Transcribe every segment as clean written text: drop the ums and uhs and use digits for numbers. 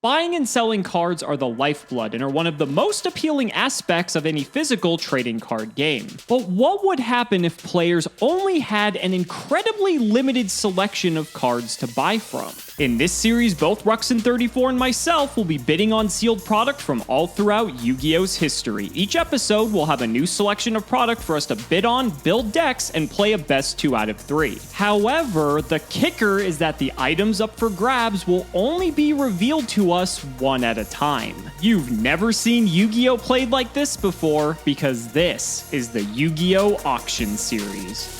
Buying and selling cards are the lifeblood and are one of the most appealing aspects of any physical trading card game. But what would happen if players only had an incredibly limited selection of cards to buy from? In this series, both Ruxin34 and myself will be bidding on sealed product from all throughout Yu-Gi-Oh's history. Each episode will have a new selection of product for us to bid on, build decks, and play a best 2 out of 3. However, the kicker is that the items up for grabs will only be revealed to us one at a time. You've never seen Yu-Gi-Oh played like this before, because this is the Yu-Gi-Oh Auction Series.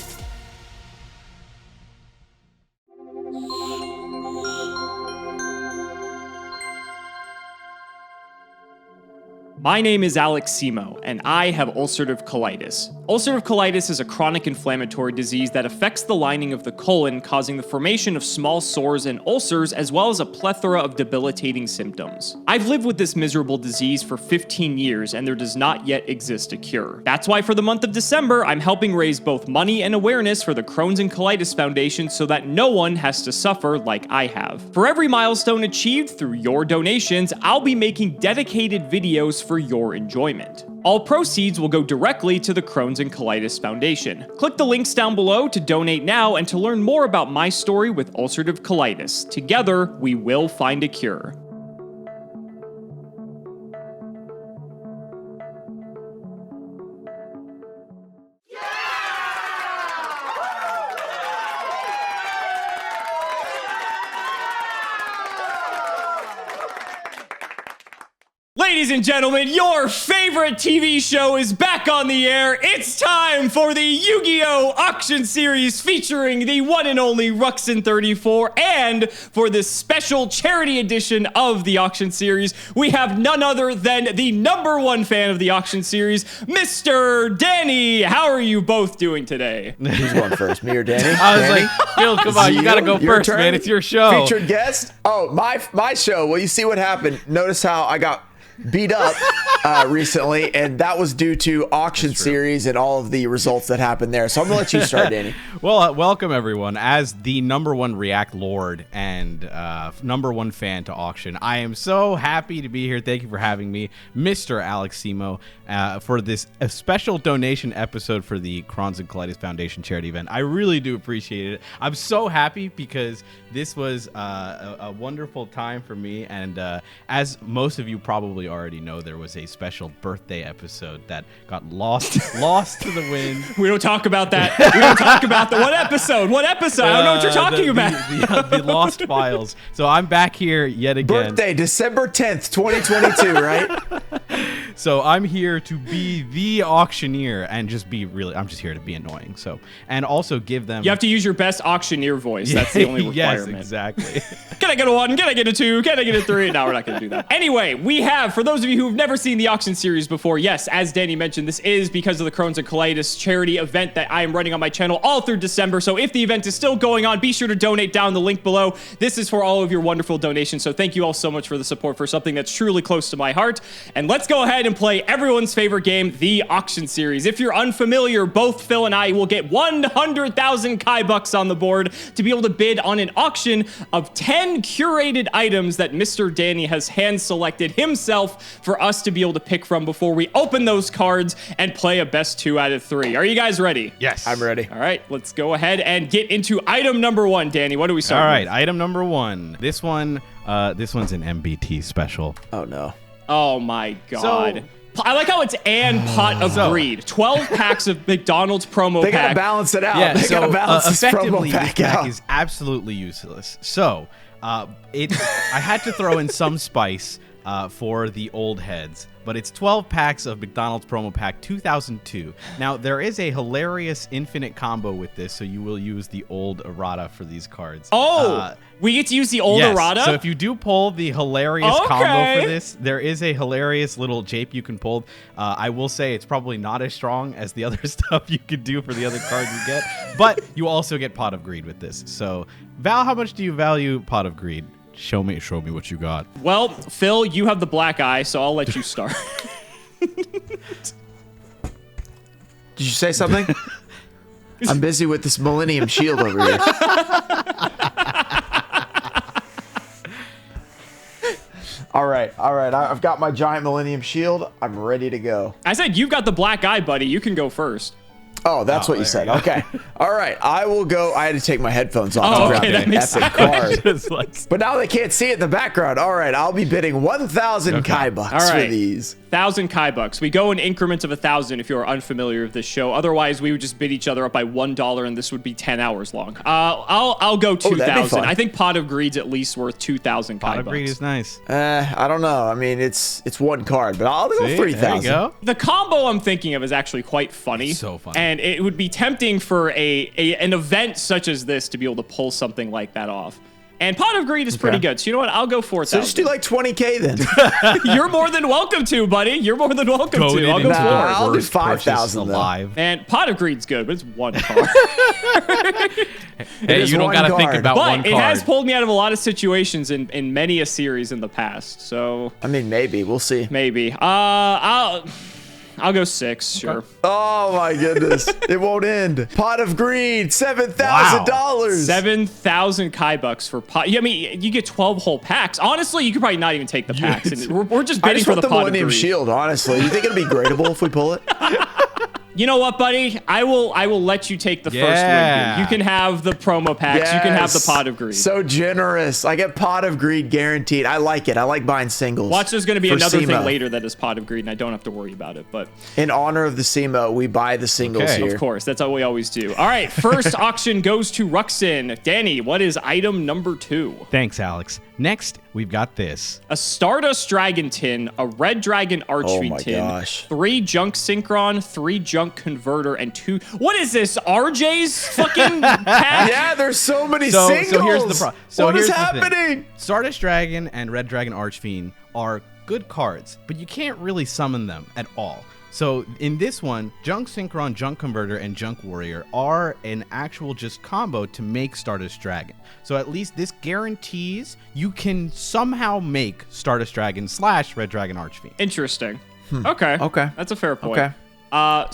My name is Alex Cimoooooooo, and I have ulcerative colitis. Ulcerative colitis is a chronic inflammatory disease that affects the lining of the colon, causing the formation of small sores and ulcers, as well as a plethora of debilitating symptoms. I've lived with this miserable disease for 15 years, and there does not yet exist a cure. That's why for the month of December, I'm helping raise both money and awareness for the Crohn's and Colitis Foundation so that no one has to suffer like I have. For every milestone achieved through your donations, I'll be making dedicated videos for your enjoyment. All proceeds will go directly to the Crohn's and Colitis Foundation. Click the links down below to donate now and to learn more about my story with ulcerative colitis. Together, we will find a cure. Ladies and gentlemen, your favorite TV show is back on the air. It's time for the Yu-Gi-Oh! Auction Series featuring the one and only Ruxin34. And for this special charity edition of the Auction Series, we have none other than the #1 fan of the Auction Series, Mr. Danny. How are you both doing today? Who's going first, me or Danny? I was like, Phil, come on, you gotta go first, man. It's your show. Featured guest? Oh, my show. Well, you see what happened. Notice how I got beat up recently, and that was due to Auction Series and all of the results that happened there. So I'm gonna let you start, Danny. Well, welcome everyone. As the #1 React Lord and #1 fan to Auction, I am so happy to be here. Thank you for having me, Mr. Alex Cimoooooooo, for this special donation episode for the Crohn's and Colitis Foundation charity event. I really do appreciate it. I'm so happy because this was a wonderful time for me, and as most of you probably already know, there was a special birthday episode that got lost to the wind. We don't talk about that. We don't talk about that. What episode? What episode? I don't know what you're talking about. The lost files. So I'm back here yet again. Birthday, December 10th, 2022, right? So I'm here to be the auctioneer and just be really, I'm just here to be annoying. So, and also give them. You have to use your best auctioneer voice. That's the only requirement. Yes, exactly. Can I get a 1? Can I get a 2? Can I get a 3? No, we're not going to do that. Anyway, we have, for those of you who've never seen the Auction Series before, yes, as Danny mentioned, this is because of the Crohn's and Colitis charity event that I am running on my channel all through December. So if the event is still going on, be sure to donate down the link below. This is for all of your wonderful donations. So thank you all so much for the support for something that's truly close to my heart. And let's go ahead and play everyone's favorite game, the Auction Series. If you're unfamiliar, both Phil and I will get 100,000 Kai bucks on the board to be able to bid on an auction of 10 curated items that Mr. Danny has hand-selected himself for us to be able to pick from before we open those cards and play a best 2 out of 3. Are you guys ready? Yes. I'm ready. All right, let's go ahead and get into item #1. Danny, what do we start with? All right, item #1. This one's an MBT special. Oh, no. Oh, my God. I like how it's and pot of greed. 12 packs of McDonald's promo They pack. gotta balance it out. Yeah, They gotta balance this effectively, promo this pack pack out. is absolutely useless. So, I had to throw in some spice for the old heads, but it's 12 packs of McDonald's promo pack 2002. Now, there is a hilarious infinite combo with this, so you will use the old errata for these cards. Oh, we get to use the old errata? So if you do pull the hilarious combo for this, there is a hilarious little jape you can pull. I will say it's probably not as strong as the other stuff you could do for the other cards you get, but you also get Pot of Greed with this. So, Val, how much do you value Pot of Greed? Show me what you got. Well, Phil, you have the black eye, so I'll let you start. Did you say something? I'm busy with this Millennium Shield over here. All right. I've got my giant Millennium Shield. I'm ready to go. I said you've got the black eye, buddy. You can go first. Oh, that's what you said. Okay. All right. I will go. I had to take my headphones off to grab that an makes epic card. But now they can't see it in the background. All right. I'll be bidding 1,000 Kai bucks for these. 1,000 Kai bucks. We go in increments of 1,000 if you're unfamiliar with this show. Otherwise, we would just bid each other up by $1 and this would be 10 hours long. I'll go 2,000. I think Pot of Greed's at least worth 2,000 Kai bucks. Pot of Greed is nice. I don't know. I mean, it's one card, but I'll go 3,000. There you go. The combo I'm thinking of is actually quite funny. So funny. And it would be tempting for an event such as this to be able to pull something like that off. And Pot of Greed is pretty good. So you know what? I'll go 4,000. So just do like 20K then. You're more than welcome to, buddy. You're more than welcome to. I'll go 4. I'll do 5,000 alive. And Pot of Greed's good, but it's one card. Hey, you don't got to think about one card. But it has pulled me out of a lot of situations in many a series in the past. So I mean, maybe. We'll see. Maybe. I'll go 6, sure. Oh my goodness. It won't end. Pot of Greed, $7,000. 7,000 Kai bucks for pot. I mean, you get 12 whole packs. Honestly, you could probably not even take the packs. And we're just bidding for the Pot of Greed. Millennium Shield, honestly. You think it'll be gradable if we pull it? You know what, buddy? I will let you take the first win here. You can have the promo packs. Yes. You can have the Pot of Greed. So generous. I get Pot of Greed guaranteed. I like it. I like buying singles. Watch, there's going to be another thing later that is Pot of Greed, and I don't have to worry about it. But in honor of the Cimoooooooo, we buy the singles here. Of course. That's how we always do. All right. First auction goes to Ruxin. Danny, what is item number 2? Thanks, Alex. Next, we've got this. A Stardust Dragon tin, a Red Dragon Archfiend tin, 3 Junk Synchron, 3 Junk Converter, and 2... What is this, RJ's fucking pack? Yeah, there's so many singles. So here's the problem. What is happening? Stardust Dragon and Red Dragon Archfiend are good cards, but you can't really summon them at all. So in this one, Junk Synchron, Junk Converter, and Junk Warrior are an actual just combo to make Stardust Dragon. So at least this guarantees you can somehow make Stardust Dragon / Red Dragon Archfiend. Interesting. Okay. That's a fair point. Okay. How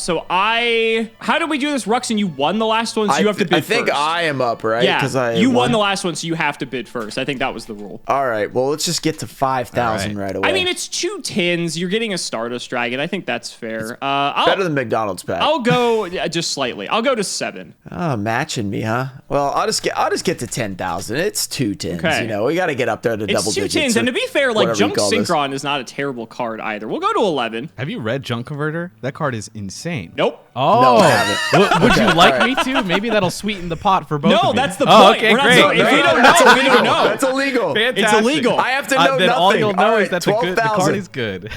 did we do this, Ruxin? You won the last one, so you have to bid first. I think I am up, right? Yeah, you won the last one, so you have to bid first. I think that was the rule. All right, well, let's just get to 5,000 right away. I mean, it's 2 tins. You're getting a Stardust Dragon. I think that's fair. Better than McDonald's pack. I'll go just slightly. I'll go to 7. Oh, matching me, huh? Well, I'll just get to 10,000. It's 2 tins. Okay. You know, we got to get up there to double digits. It's 2 tins, and to be fair, like Junk Synchron is not a terrible card either. We'll go to 11. Have you read Junk Converter? That card is insane. Nope. Oh, no, I haven't. Would you like me to? Maybe that'll sweeten the pot for both of you. No, that's the point. Okay, great. If we don't know, we don't know. That's illegal. Fantastic. It's illegal. I have to know then nothing. All you'll know is that 12, the card is good.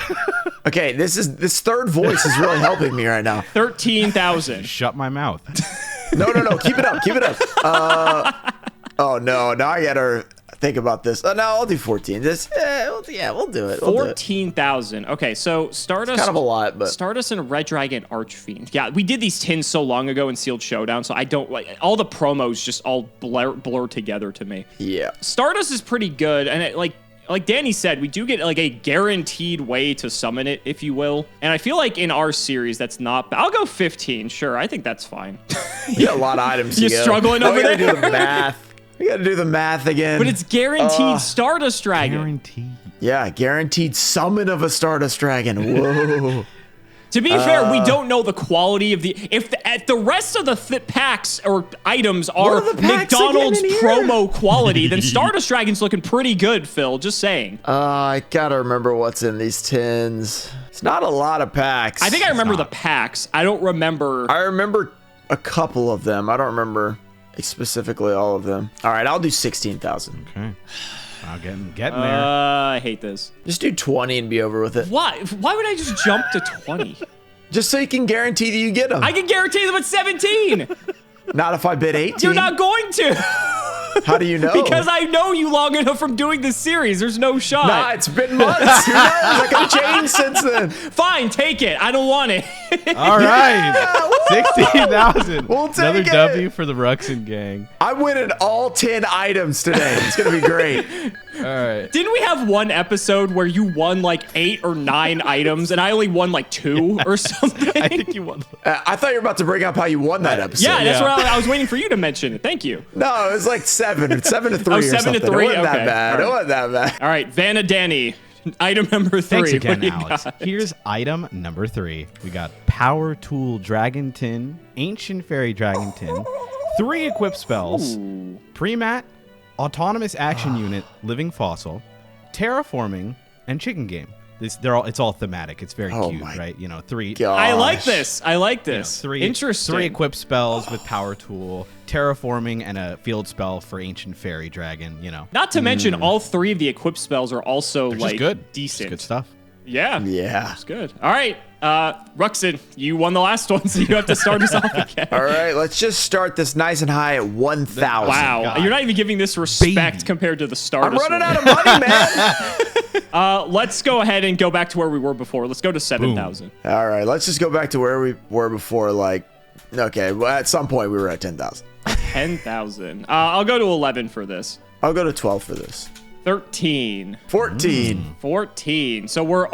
Okay, this third voice is really helping me right now. 13,000. Shut my mouth. No. Keep it up. Keep it up. Oh no. Now I gotta think about this. No, I'll do 14. We'll do it. 14,000. Okay, so Stardust. It's kind of a lot, but Stardust and Red Dragon Archfiend. Yeah, we did these tins so long ago in Sealed Showdown, so I don't like all the promos just all blur together to me. Yeah. Stardust is pretty good, and like Danny said, we do get like a guaranteed way to summon it, if you will. And I feel like in our series, that's not bad. I'll go 15. Sure, I think that's fine. You got a lot of items. You're struggling over there. Do the math. We gotta do the math again. But it's guaranteed Stardust Dragon. Guaranteed. Yeah, guaranteed summon of a Stardust Dragon. Whoa. To be fair, we don't know the quality of the... If the rest of the packs or items are McDonald's promo quality, then Stardust Dragon's looking pretty good, Phil. Just saying. I gotta remember what's in these tins. It's not a lot of packs. I think I remember the packs. I don't remember... I remember a couple of them. I don't remember specifically all of them. All right, I'll do 16,000. Okay. I'll getting there. I hate this. Just do 20 and be over with it. Why? Why would I just jump to 20? Just so you can guarantee that you get them. I can guarantee them at 17. Not if I bid 18. You're not going to. How do you know? Because I know you long enough from doing this series. There's no shot. Nah, it's been months. Who knows? I could have changed since then. Fine, take it. I don't want it. All right. 16,000. We'll take Another it. W for the Ruxin gang. I'm winning all 10 items today. It's going to be great. All right. Didn't we have one episode where you won like 8 or 9 items and I only won like 2 or something? I think you won. I thought you were about to bring up how you won that episode. Yeah, that's Yeah. what I was waiting for you to mention it. Thank you. No, it was like 7 to 3 Oh, or 7 something. to 3? It wasn't Okay. that bad. All right. It wasn't that bad. All right, Vanna Danny, item number 3. Thanks What again, do you Alex. got? Here's item number 3. We got Power Tool Dragon Tin, Ancient Fairy Dragon Tin, 3 equipped spells, Pre-Mat, Autonomous Action Unit, Living Fossil, Terraforming, and Chicken Game. It's all thematic. It's very Oh cute, my right? 3 I like Gosh. this. I like this. Three Interesting. 3 equipped spells with Power Tool, Terraforming, and a field spell for Ancient Fairy Dragon. Not to mention, all 3 of the equipped spells are also Just like good. decent. Just good stuff. Yeah. Yeah. It's good. All right, Ruxin, you won the last one, so you have to start us off again. All right, let's just start this nice and high at 1,000. Wow, God. you're not even giving this respect Baby. compared to the start. I'm running out of money, man. Let's go ahead and go back to where we were before. Let's go to 7,000. All right, let's just go back to where we were before. Okay, well, at some point we were at 10,000. 10,000. I'll go to 11 for this. I'll go to 12 for this. 13. 14. 14. So we're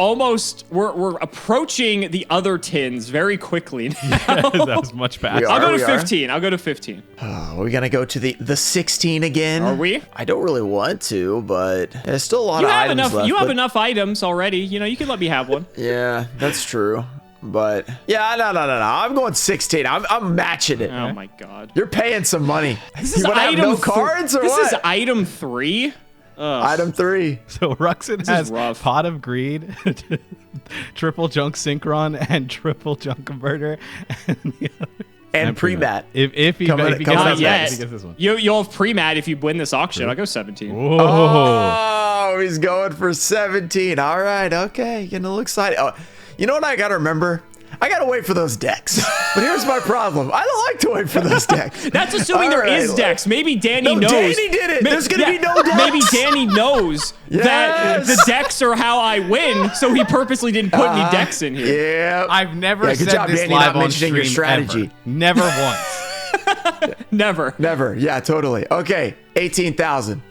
approaching the other tins very quickly now. That was much We faster. are. I'll go to we are. 15. I'll go to 15. Oh, we're gonna go to the 16 again. Are we? I don't really want to, but there's still a lot You of have items enough. left. You have but- enough items already. You can let me have one. Yeah, that's true. But yeah, no. I'm going 16. I'm matching it. Oh my god. You're paying some money. This is you wanna have item no cards or This what? is item 3. Item 3. So Ruxin is has rough. Pot of Greed, Triple Junk Synchron, and Triple Junk Converter. And pre-mat. If he Coming- gets coming this up one, next. if he gets this one. You'll have pre-mat if you win this auction. I'll go 17. Whoa. Oh, he's going for 17. All right, okay. Getting a little excited. Oh, you know what I got to remember? I got to wait for those decks. But here's my problem. I don't like to wait for those decks. That's assuming there is All right. decks. Maybe Danny No, knows. Danny did it. There's gonna be no decks. Maybe Danny knows that Yes. the decks are how I win, so he purposely didn't put any decks in here. Yeah. I've never Yeah, good said job, this Danny, live not on mentioning stream your strategy. ever. Never once. Never. Never. Yeah, totally. Okay, 18,000.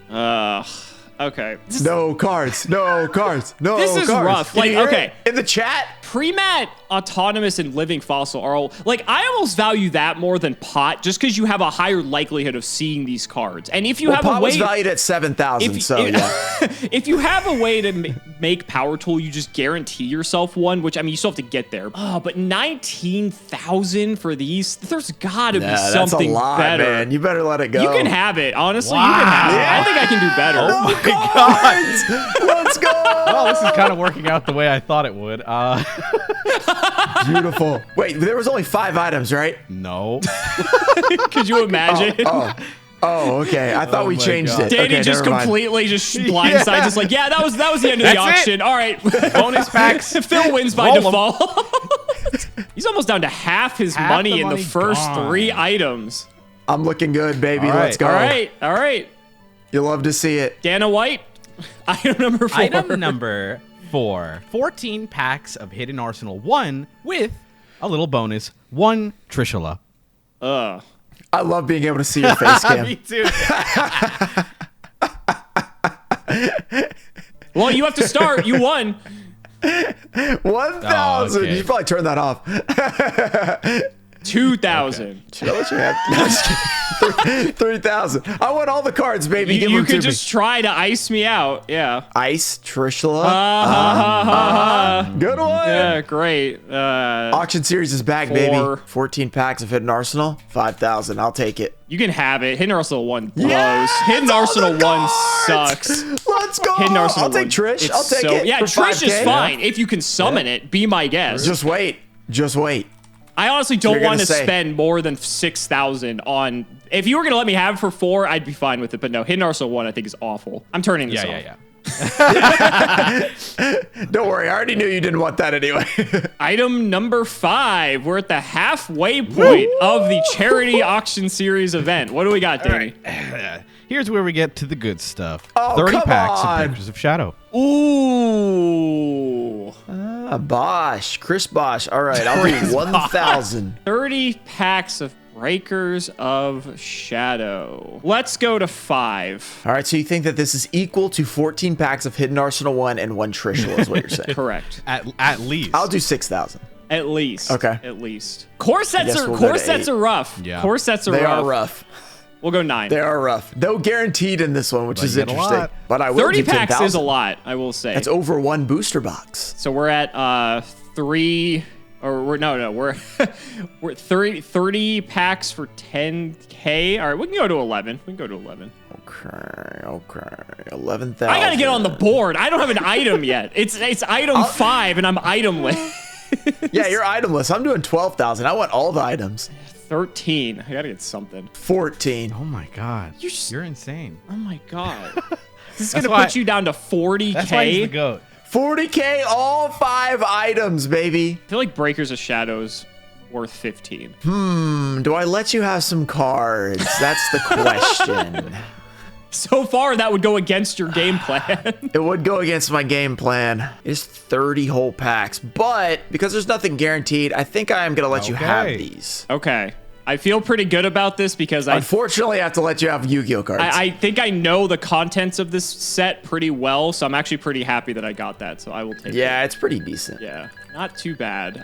Okay. No cards. No cards. No This is cards. rough. Can Like, you hear okay. it? In the chat? Pre-mat, autonomous, and living fossil are all like I almost value that more than pot, just because you have a higher likelihood of seeing these cards. And if you have Pot a way, was valued at 7,000, so yeah. if you have a way to make power tool, you just guarantee yourself one. Which I mean, you still have to get there. Oh, but 19,000 for these? There's gotta be That's something a lot, better. man. You better let it go. You can have it. Honestly, Wow. you can have it. Yeah. I think I can do better. No my cards! Let's go! Well, this is kind of working out the way I thought it would. Beautiful. Wait, there was only 5 items, right? No. Could you imagine? Oh, okay. I thought Oh we my changed God. it. Danny Okay, just never mind. completely just blindsides. Yeah. Just like, yeah, that was the end of the That's it. auction. All right. Bonus packs. Phil wins by Roll 'em. default. He's almost down to half his Half money the in the money first gone. 3 items. I'm looking good, baby. All Let's right. go. All right. You'll love to see it. Dana White, item number 4. Item number 4. 14 packs of Hidden Arsenal 1 with a little bonus. 1 Trishula. I love being able to see your face cam. Me too. Well, you have to start. You won. 1,000. Oh, okay. You should probably turn that off. 2,000. Should I let you have? No, I'm just kidding. 3,000. I want all the cards, baby. Give You them to could me. just try to ice me out. Yeah. Ice, Trishula. Good one. Yeah, great. Auction series is back, 4. baby. 14 packs of Hidden Arsenal. 5,000. I'll take it. You can have it. Hidden Arsenal 1 blows. Yes, Hidden all Arsenal the 1 cards. sucks. Let's go. Hidden Arsenal I'll take 1. Trish. It's I'll take so, it. Yeah, for Trish is 5K. fine. If you can summon it, be my guest. Just wait. Just wait. I honestly don't You're gonna want to say. spend more than 6,000 on. If you were gonna let me have it for 4, I'd be fine with it. But no, Hidden Arsenal 1 I think is awful. I'm turning this off. Yeah. Don't worry. I already knew you didn't want that anyway. Item number 5. We're at the halfway point of the charity auction series event. What do we got, Danny? Here's where we get to the good stuff. Oh, 30 come packs on. of Pictures of Shadow. Ooh. Bosch. Chris Bosch. All right. I'll do 1,000. 30 packs of Breakers of Shadow. Let's go to 5. All right, so you think that this is equal to 14 packs of Hidden Arsenal 1 and 1 Trishul is what you're saying? Correct. At least. I'll do 6,000. At least. Okay. At least. Core sets guess are we'll go to sets 8. are rough. Yeah. Core sets are They rough. are rough. We'll go 9. They are rough. No guaranteed in this one, which But is you get a interesting. lot. But I will 30 do packs 10,000. is a lot, I will say. That's over 1 booster box. So we're at 3 or we're 30 packs for 10k. All right, we can go to 11. We can go to 11. Okay. 11,000. I got to get on the board. I don't have an item yet. It's item 5 and I'm itemless. Yeah, you're itemless. I'm doing 12,000. I want all the items. 13. I got to get something. 14. Oh my God. You're just- You're insane. Oh my god. This is That's going to why- put you down to 40k. That's why he's the GOAT. 40k, all 5 items, baby. I feel like Breakers of Shadows worth 15. Do I let you have some cards? That's the question. So far, that would go against your game plan. It would go against my game plan. It's 30 whole packs, but because there's nothing guaranteed, I think I am going to let you have Okay. these. Okay. I feel pretty good about this because Unfortunately, I have to let you have Yu-Gi-Oh cards. I think I know the contents of this set pretty well, so I'm actually pretty happy that I got that, so I will take it. yeah, it's pretty decent. Yeah, not too bad.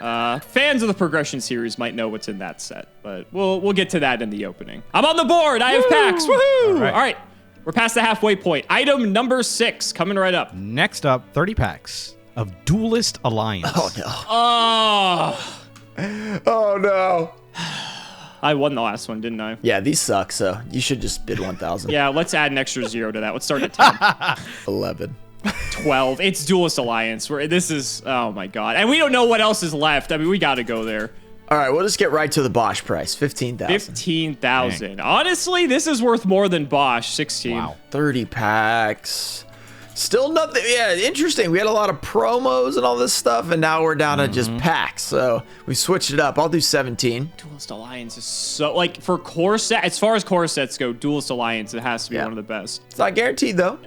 Fans of the Progression series might know what's in that set, but we'll get to that in the opening. I'm on the board. I have packs. Woohoo! All right. All right. We're past the halfway point. Item number 6 coming right up. Next up, 30 packs of Duelist Alliance. Oh, no. Oh, Oh, no. I won the last one, didn't I? Yeah, these suck, so you should just bid 1,000. Yeah, let's add an extra 0 to that. Let's start at 10. 11. 12. It's Duelist Alliance. This is, oh my god. And we don't know what else is left. I mean, we got to go there. All right, we'll just get right to the Bosch price. 15,000. 15,000. Honestly, this is worth more than Bosch. 16. Wow. 30 packs. Still nothing. Yeah, interesting. We had a lot of promos and all this stuff, and now we're down to just packs. So we switched it up. I'll do 17. Duelist Alliance is so, like, for core set, as far as core sets go, Duelist Alliance, it has to be Yeah. one of the best. It's not guaranteed, though.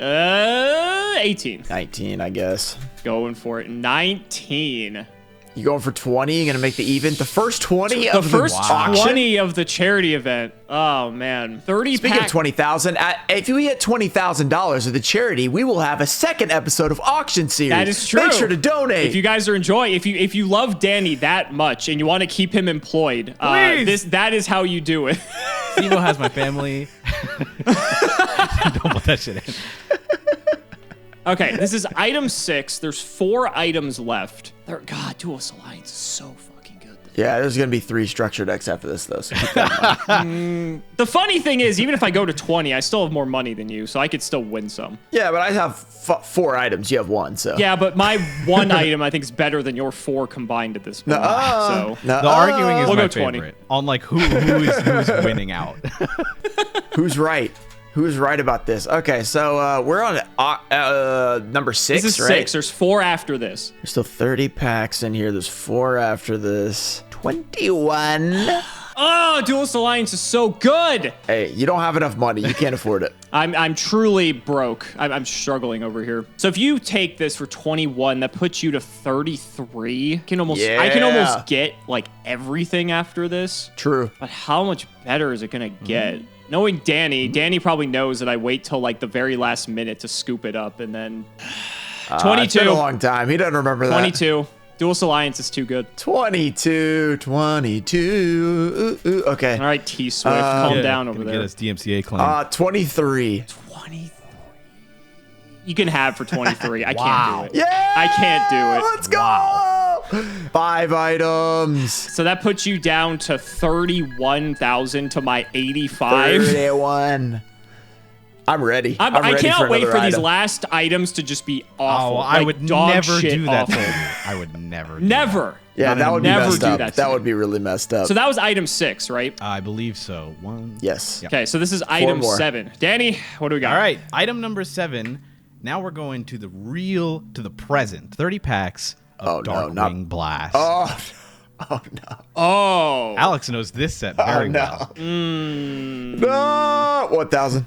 18. 19, I guess. Going for it. 19. You going for 20? You going to make the even? The first 20 The of first the auction? 20 of the charity event. Oh, man. 30 Speaking pack. of 20,000, if we hit $20,000 of the charity, we will have a second episode of Auction Series. That is true. Make sure to donate. If you guys are enjoying, if you love Danny that much and you want to keep him employed, Please. that is how you do it. Simo has my family. Don't put that shit in. Okay, this is item 6. There's 4 items left. God, Duelist Alliance is so fucking good. Yeah, there's going to be 3 structured decks after this, though. So keep that in mind. The funny thing is, even if I go to 20, I still have more money than you, so I could still win some. Yeah, but I have 4 items. You have 1, so. Yeah, but my 1 item, I think, is better than your 4 combined at this point. So The arguing is We'll my go 20. favorite. On like who's winning out. Who's right? Who's right about this? Okay, so we're on number 6, this is right? 6. There's 4 after this. There's still 30 packs in here. There's 4 after this. 21. Oh, Duelist Alliance is so good. Hey, you don't have enough money. You can't afford it. I'm truly broke. I'm struggling over here. So if you take this for 21, that puts you to 33. I can almost get like everything after this. True. But how much better is it gonna get? Knowing Danny probably knows that I wait till like the very last minute to scoop it up, and then 22. It's been a long time. He doesn't remember that. 22. Duelist Alliance is too good. 22. Ooh, okay. All right, T Swift, calm down over Get there. us DMCA claim. 23. 23. You can have for 23. I Wow. can't do it. Yeah! I can't do it. Let's go! 5 items. So that puts you down to 31,000 to my 85. 31. I'm ready. I ready cannot wait another for these item. last items to just be awful. Oh, I like would dog never shit do that awful. to you. I would never. Do Never. Yeah, that would be Never messed do up. that to That me. would be really messed up. So that was item 6, right? I believe so. 1. Yes. Yep. Okay, so this is item more. 7. Danny, what do we got? All right, item number 7. Now we're going to the present. 30 packs of Darkwing Blast. Oh no. Oh. Alex knows this set very well. No. 1,000.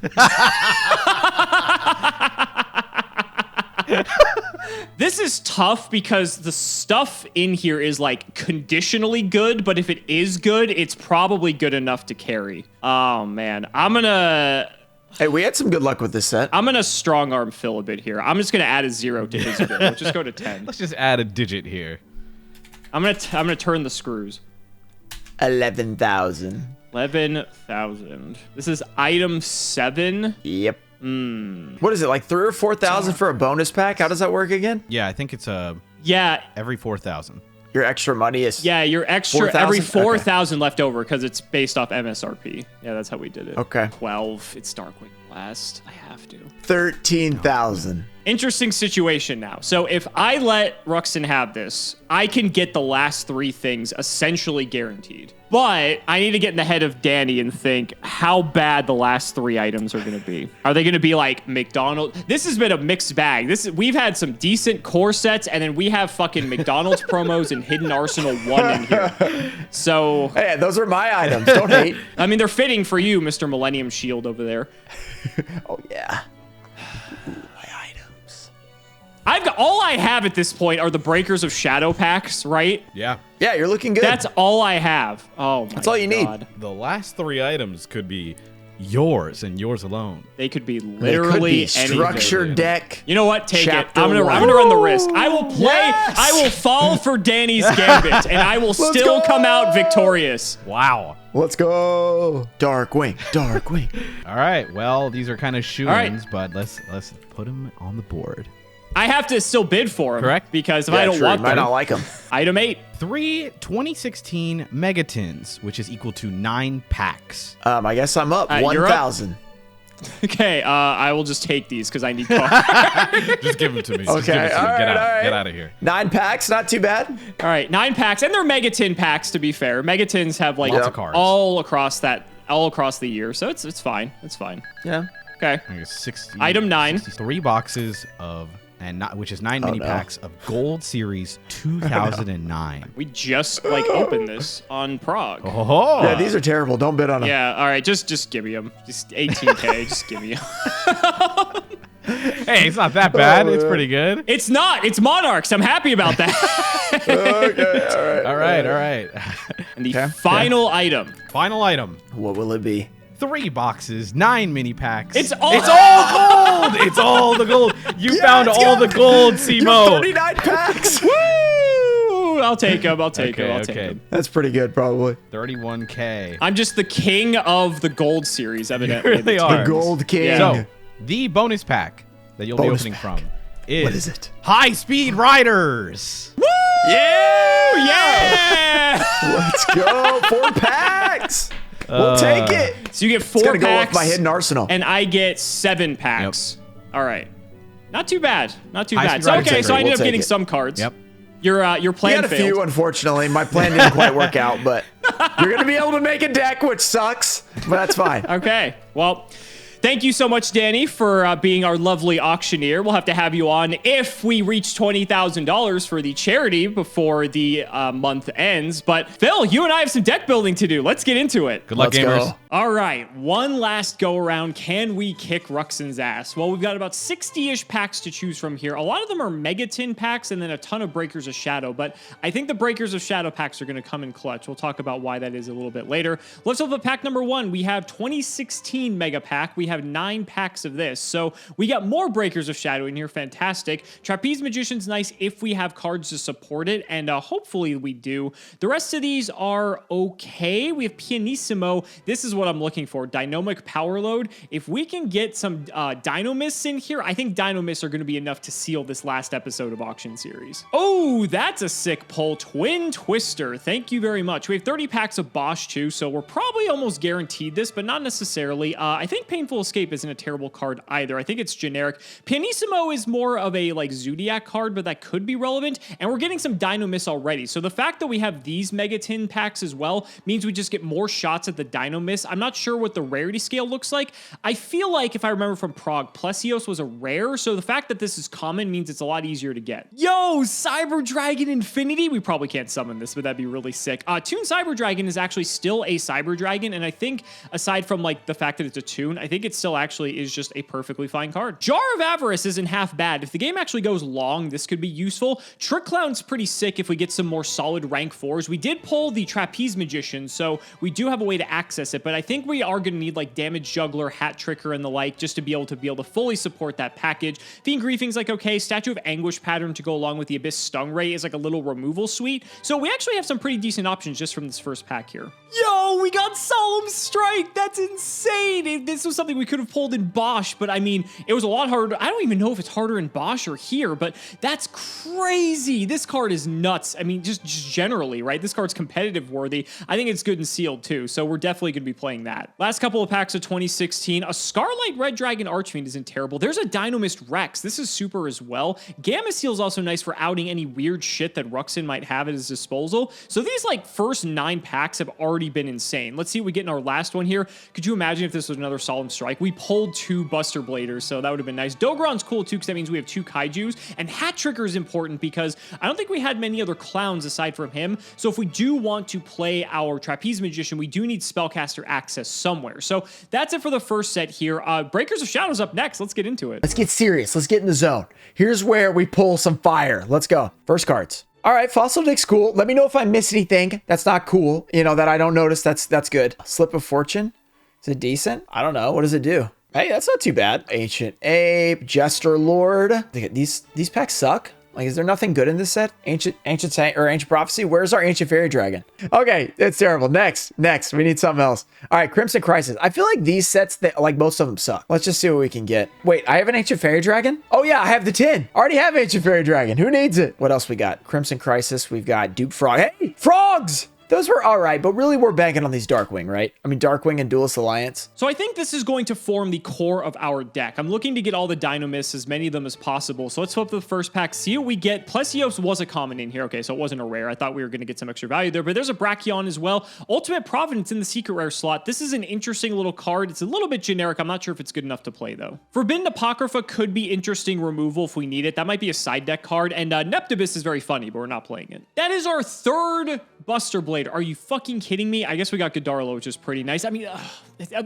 This is tough because the stuff in here is like conditionally good, but if it is good, it's probably good enough to carry. Oh man, Hey, we had some good luck with this set. I'm gonna strong arm Phil a bit here. I'm just gonna add a 0 to his bit. We'll just go to 10. Let's just add a digit here. I'm gonna turn the screws. 11,000. 11,000. This is item 7. Yep. What is it, like 3,000 or 4,000 for a bonus pack? How does that work again? Yeah, I think it's Yeah. every 4,000. Your extra money is Your extra 4,000? every 4,000 left over because it's based off MSRP. Yeah, that's how we did it. Okay. 12. It's Darkwing Blast. I have to. 13,000. Interesting situation now. So if I let Ruxin have this, I can get the last 3 things essentially guaranteed. But I need to get in the head of Danny and think how bad the last 3 items are going to be. Are they going to be like McDonald's? This has been a mixed bag. We've had some decent core sets, and then we have fucking McDonald's promos and Hidden Arsenal 1 in here. So Hey, those are my items. Don't hate. I mean, they're fitting for you, Mr. Millennium Shield over there. Oh, yeah. Ooh, my items. All I have at this point are the Breakers of Shadow packs, right? Yeah. Yeah, you're looking good. That's all I have. Oh my That's all you need. God. The last 3 items could be yours and yours alone. They could be They could literally be anything. structure deck. You know what? Take Chapter it. I'm gonna one. run the risk. I will play. Yes! I will fall for Danny's gambit, and I will still go! come out victorious. Wow. Let's go. Darkwing. Darkwing. All right. Well, these are kind of right. shoo-ins, but let's put them on the board. I have to still bid for him. Correct. Because if Yeah, I don't true. want Might them, not like them. item 8. 3 2016 Megatins, which is equal to 9 packs. I guess I'm up. You're up. 1,000. Okay, I will just take these because I need cards. Just give them to me. Okay, Just give it to me. all Get right, out. all right. Get out of here. 9 packs, not too bad. All right, 9 packs, and they're Megatin packs. To be fair, Megatins have like Lots of cards. all across the year, so it's fine. It's fine. Yeah. Okay. I guess 60. Item 9. 3 boxes of, which is 9 mini no. packs of Gold Series 2009. We just opened this on Prague. Oh. Yeah, these are terrible. Don't bid on them. Yeah, all right, just give me them. Just 18K, just give me them. Hey, it's not that bad. It's pretty good. It's not. It's Monarchs. I'm happy about that. Okay, all right. All right. And the Okay, final item. Final item. What will it be? 3 boxes, 9 mini packs. It's all gold. It's all the gold. You found it's all got- the gold, You have Cimo. 39 packs. Woo! I'll take them. I'll take them. I'll take them. That's pretty good, probably. 31K. I'm just the king of the gold series, evidently. You really are. The Gold King. Yeah. So, the bonus pack that you'll Bonus be opening pack. from is, What is it? High Speed Riders. Woo! Yeah! Let's go. 4 packs. We'll take it. So you get 4 It's going to go packs. with my Hidden Arsenal. And I get 7 packs. All right. Not too bad. Not too High bad. speed So, riders okay, are so I great. ended up We'll getting take it. some cards. Yep. Your We plan had a failed. few, unfortunately. My plan didn't quite work out, but you're going to be able to make a deck, which sucks, but that's fine. Okay. Well, thank you so much, Danny, for being our lovely auctioneer. We'll have to have you on if we reach $20,000 for the charity before the month ends. But Phil, you and I have some deck building to do. Let's get into it. Good luck, Let's gamers. go. All right, one last go around. Can we kick Ruxin's ass? Well, we've got about 60-ish packs to choose from here. A lot of them are Megatin packs and then a ton of Breakers of Shadow, but I think the Breakers of Shadow packs are going to come in clutch. We'll talk about why that is a little bit later. Let's open pack number 1. We have 2016 Mega Pack. We have 9 packs of this. So we got more Breakers of Shadow in here. Fantastic. Trapeze Magician's nice if we have cards to support it, and hopefully we do. The rest of these are okay. We have Pianissimo. This is what I'm looking for. Dynamic Power Load. If we can get some Dynomists in here, I think Dynomists are going to be enough to seal this last episode of Auction Series. Oh, that's a sick pull. Twin Twister. Thank you very much. We have 30 packs of Bosch too, so we're probably almost guaranteed this, but not necessarily. I think Painful Escape isn't a terrible card either. I think it's generic. Pianissimo is more of a Zodiac card, but that could be relevant, and we're getting some Dynomists already. So the fact that we have these Megatin packs as well means we just get more shots at the Dynomists. I'm not sure what the rarity scale looks like. I feel like, if I remember from Prague, Plesios was a rare, so the fact that this is common means it's a lot easier to get. Yo, Cyber Dragon Infinity. We probably can't summon this, but that'd be really sick. Toon Cyber Dragon is actually still a Cyber Dragon, and I think aside from the fact that it's a toon, I think think it still actually is just a perfectly fine card. Jar of Avarice isn't half bad. If the game actually goes long, this could be useful. Trick Clown's pretty sick if we get some more solid rank 4s. We did pull the Trapeze Magician, so we do have a way to access it, but I think we are going to need like Damage Juggler, Hat Tricker, and the like just to be able to fully support that package. Fiend Griefing's like okay. Statue of Anguish pattern to go along with the Abyss Stingray is like a little removal suite. So we actually have some pretty decent options just from this first pack here. Yo, we got Solemn Strike. That's insane. This was something we could have pulled in Bosch, but I mean, it was a lot harder. I don't even know if it's harder in Bosch or here, but that's crazy. This card is nuts. I mean, just generally, right? This card's competitive worthy. I think it's good and sealed too, so we're definitely going to be playing that. Last couple of packs of 2016. A Scarlight Red Dragon Archfiend isn't terrible. There's a Dynamist Rex. This is super as well. Gamma Seal's also nice for outing any weird shit that Ruxin might have at his disposal. So these like first 9 packs have already been insane. Let's see what we get in our last one here. Could you imagine if this was another Solemn Strike? We pulled 2 Buster Bladers, so that would have been nice. Dogoron's cool too, because that means we have 2 Kaijus. And Hat Tricker is important because I don't think we had many other clowns aside from him. So if we do want to play our Trapeze Magician, we do need Spellcaster access somewhere. So that's it for the first set here. Breakers of Shadows up next. Let's get into it. Let's get serious. Let's get in the zone. Here's where we pull some fire. Let's go. First cards. All right, Fossil Dick's cool. Let me know if I miss anything that's not cool, you know, that I don't notice. That's good. Slip of Fortune. Is it decent? I don't know. What does it do? Hey, that's not too bad. Ancient Ape, Jester Lord. These packs suck. Like, is there nothing good in this set? Ancient Prophecy. Where's our Ancient Fairy Dragon? Okay, it's terrible. Next. We need something else. All right, Crimson Crisis. I feel like these sets, like most of them suck. Let's just see what we can get. Wait, I have an Ancient Fairy Dragon? Oh yeah, I have the tin. I already have Ancient Fairy Dragon. Who needs it? What else we got? Crimson Crisis. We've got Dupe Frog. Hey, frogs! Those were all right, but really we're banking on these Darkwing, right? I mean, Darkwing and Duelist Alliance. So I think this is going to form the core of our deck. I'm looking to get all the Dynamists, as many of them as possible. So let's flip the first pack, see what we get. Plesios was a common in here. Okay, so it wasn't a rare. I thought we were going to get some extra value there, but there's a Brachion as well. Ultimate Providence in the secret rare slot. This is an interesting little card. It's a little bit generic. I'm not sure if it's good enough to play, though. Forbidden Apocrypha could be interesting removal if we need it. That might be a side deck card. And Neptibus is very funny, but we're not playing it. That is our third Buster Blade. Are you fucking kidding me? I guess we got Godarlo, which is pretty nice. I mean,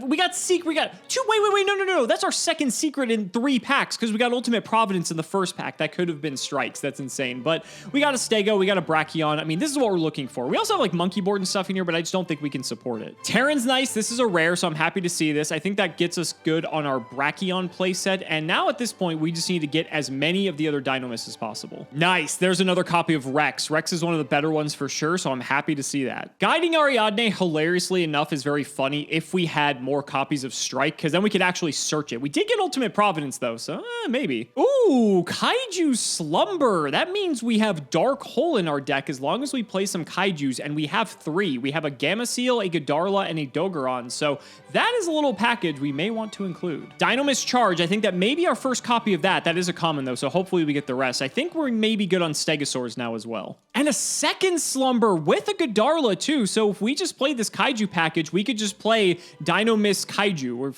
we got Secret. We got 2. Wait. No. That's our second secret in 3 packs because we got Ultimate Providence in the first pack. That could have been strikes. That's insane. But we got a Stego. We got a Brachion. I mean, this is what we're looking for. We also have like Monkey Board and stuff in here, but I just don't think we can support it. Terran's nice. This is a rare, so I'm happy to see this. I think that gets us good on our Brachion playset. And now at this point, we just need to get as many of the other Dynamists as possible. Nice. There's another copy of Rex. Rex is one of the better ones for sure, so I'm happy to see that. Guiding Ariadne, hilariously enough, is very funny if we had more copies of Strike, because then we could actually search it. We did get Ultimate Providence, though, so maybe. Ooh, Kaiju Slumber. That means we have Dark Hole in our deck as long as we play some Kaijus, and we have 3. We have a Gamma Seal, a Godarla, and a Dogoron, so that is a little package we may want to include. Dynamist Charge, I think that may be our first copy of that. That is a common, though, so hopefully we get the rest. I think we're maybe good on Stegosaurs now as well. And a second Slumber with a Godarla, too, so if we just played this Kaiju package, we could just play Dynamist Kaiju, or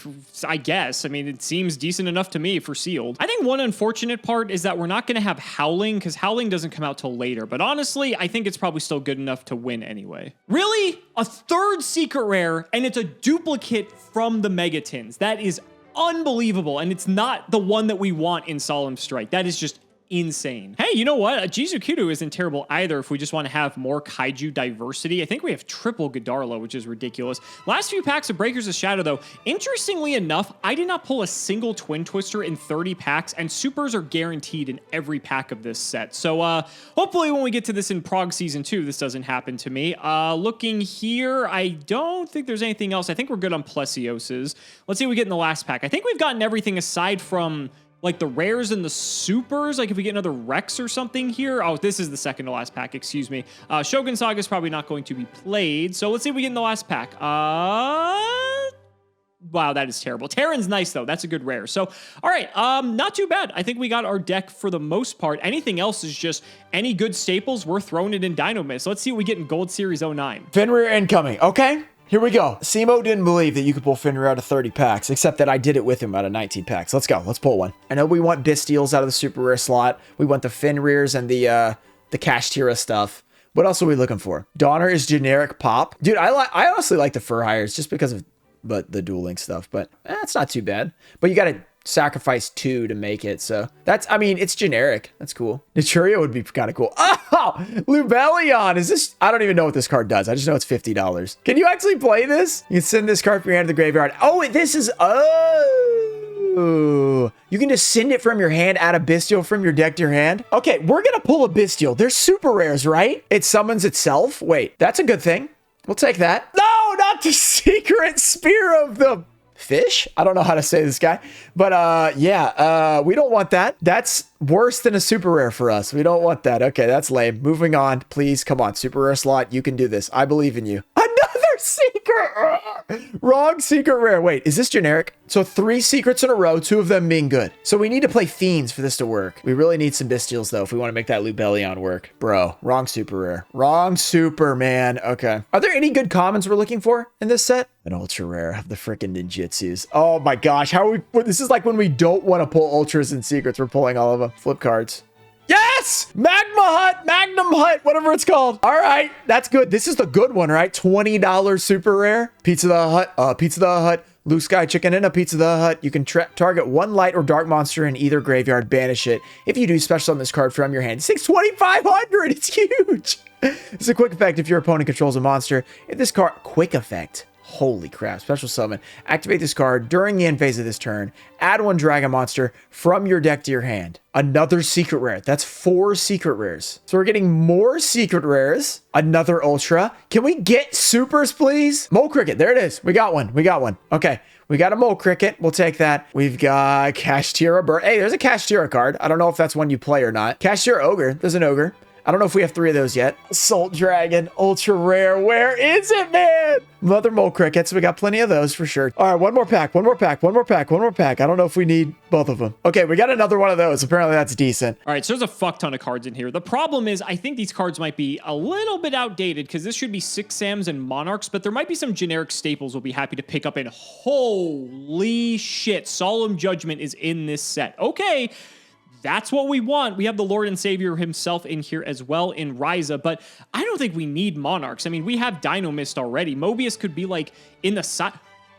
I guess. I mean, it seems decent enough to me for sealed. I think one unfortunate part is that we're not going to have Howling, because Howling doesn't come out till later, but honestly, I think it's probably still good enough to win anyway. Really? A third secret rare, and it's a duplicate from the Megatins. That is unbelievable, and it's not the one that we want in Solemn Strike. That is just insane. Hey, you know what? A Jizukudo isn't terrible either if we just want to have more Kaiju diversity. I think we have triple Godarlo, which is ridiculous. Last few packs of Breakers of Shadow, though, interestingly enough, I did not pull a single Twin Twister in 30 packs, and supers are guaranteed in every pack of this set. So, hopefully when we get to this in Prog Season 2, this doesn't happen to me. Looking here, I don't think there's anything else. I think we're good on Plesioses. Let's see what we get in the last pack. I think we've gotten everything aside from like the rares and the supers. Like if we get another Rex or something here. Oh, this is the second to last pack, excuse me. Shogun Saga is probably not going to be played. So let's see if we get in the last pack. Wow, that is terrible. Terran's nice, though. That's a good rare. So, all right, not too bad. I think we got our deck for the most part. Anything else is just any good staples, we're throwing it in Dynamist. Let's see what we get in Gold Series 09. Fenrir incoming. Okay. Here we go. Simo didn't believe that you could pull Fenrir out of 30 packs, except that I did it with him out of 19 packs. Let's go. Let's pull one. I know we want Bistials out of the super rare slot. We want the Fenrirs and the Kashtira stuff. What else are we looking for? Donner is generic pop. Dude, I honestly like the Fur Hires just because of but the Duel Link stuff. But it's not too bad. But you got to sacrifice 2 to make it. So that's, I mean, it's generic. That's cool. Naturia would be kind of cool. Oh, Lubellion. Is this, I don't even know what this card does. I just know it's $50. Can you actually play this? You can send this card from your hand to the graveyard. Oh, this is, oh, you can just send it from your hand, add a Bestial from your deck to your hand. Okay, we're going to pull a Bestial. They're super rares, right? It summons itself. Wait, that's a good thing. We'll take that. No, not the secret spear of the fish. I don't know how to say this guy, but yeah, we don't want that. That's worse than a super rare for us. We don't want that. Okay, that's lame. Moving on, please. Come on, super rare slot. You can do this. I believe in you. Another secret. Wrong secret rare. Wait, is this generic? So 3 secrets in a row, 2 of them being good. So we need to play Fiends for this to work. We really need some Bestials though if we want to make that Lubellion work. Bro, wrong super rare. Wrong super, man. Okay. Are there any good commons we're looking for in this set? An ultra rare of the freaking ninjutsus. Oh my gosh, how are we? This is like when we don't want to pull ultras and secrets. We're pulling all of them. Flip cards. Yes! Magma Hut, Magnum Hut, whatever it's called. All right, that's good. This is the good one, right? $20 super rare. Pizza the Hut, Blue Sky Chicken and a Pizza the Hut. You can target 1 light or dark monster in either graveyard, banish it. If you do, special on this card from your hand. 2,500, it's huge. It's a quick effect if your opponent controls a monster. If this card, quick effect. Holy crap, special summon. Activate this card during the end phase of this turn. Add 1 dragon monster from your deck to your hand. Another secret rare. That's 4 secret rares. So we're getting more secret rares. Another ultra. Can we get supers, please? Mole Cricket. There it is. We got one. We got one. Okay. We got a Mole Cricket. We'll take that. We've got Kashtira Bird. Hey, there's a Kashtira card. I don't know if that's one you play or not. Kashtira Ogre. There's an Ogre. I don't know if we have 3 of those yet. Assault Dragon, ultra rare. Where is it, man? Mother Mole Crickets. We got plenty of those for sure. All right, one more pack. I don't know if we need both of them. Okay, we got another one of those. Apparently that's decent. All right, so there's a fuck ton of cards in here. The problem is I think these cards might be a little bit outdated because this should be 6 Sams and Monarchs, but there might be some generic staples we'll be happy to pick up. And holy shit, Solemn Judgment is in this set. Okay. That's what we want. We have the Lord and Savior himself in here as well in Ryza, but I don't think we need Monarchs. I mean, we have Dino Mist already. Mobius could be like in the side.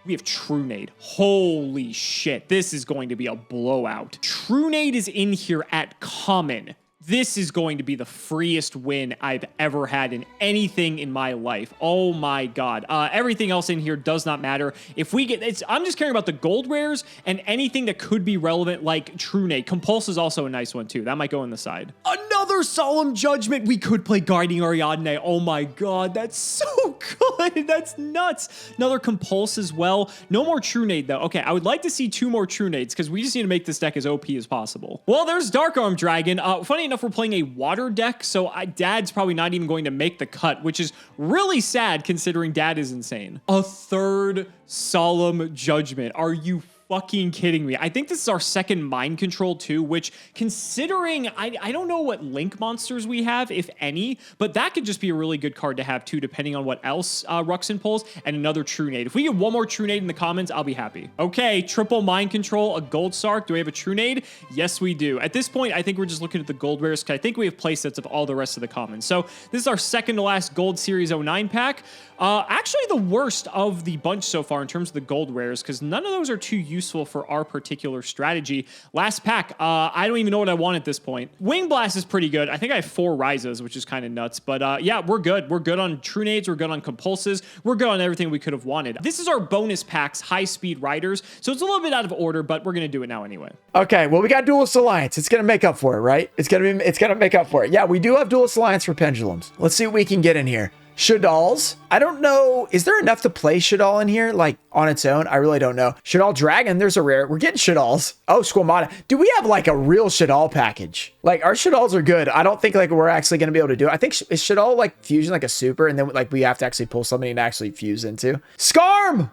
We have Trunade. Holy shit. This is going to be a blowout. Trunade is in here at common. This is going to be the freest win I've ever had in anything in my life. Oh my God. Everything else in here does not matter. If we get, I'm just caring about the gold rares and anything that could be relevant like Trunade. Compulse is also a nice one too. That might go on the side. Another Solemn Judgment. We could play Guiding Ariadne. Oh my God. That's so good. That's nuts. Another Compulse as well. No more Trunade though. Okay. I would like to see 2 more Trunades because we just need to make this deck as OP as possible. Well, there's Dark Arm Dragon. Funny enough, we're playing a water deck, so Dad's probably not even going to make the cut, which is really sad considering Dad is insane. A 3rd Solemn Judgment. Are you fucking kidding me? I think this is our 2nd Mind Control too, which considering, I don't know what Link monsters we have, if any, but that could just be a really good card to have too, depending on what else Ruxin pulls, and another Trunade. If we get 1 more Trunade in the comments, I'll be happy. Okay, triple Mind Control, a Gold Sark. Do we have a Trunade? Yes, we do. At this point, I think we're just looking at the gold rares, because I think we have playsets of all the rest of the commons. So this is our 2nd to last Gold Series 09 pack. Actually the worst of the bunch so far in terms of the gold rares, because none of those are too useful for our particular strategy. Last pack, I don't even know what I want at this point. Wing Blast is pretty good. I think I have 4 Ryzas, which is kind of nuts, but yeah, we're good. We're good on Trunades, we're good on Compulses, we're good on everything we could have wanted. This is our bonus packs, High Speed Riders, so it's a little bit out of order, but we're gonna do it now anyway. Okay, well, we got Duelist Alliance. It's gonna make up for it, right? It's gonna make up for it. Yeah, we do have Duelist Alliance for Pendulums. Let's see what we can get in here. Shadal's. I don't know. Is there enough to play Shadal in here? Like on its own? I really don't know. Shadal Dragon. There's a rare. We're getting Shadal's. Oh, Squamata. Do we have like a real Shadal package? Like our Shadal's are good. I don't think like we're actually going to be able to do it. I think is Shadal like fusion like a super and then like we have to actually pull something to actually fuse into. Skarm!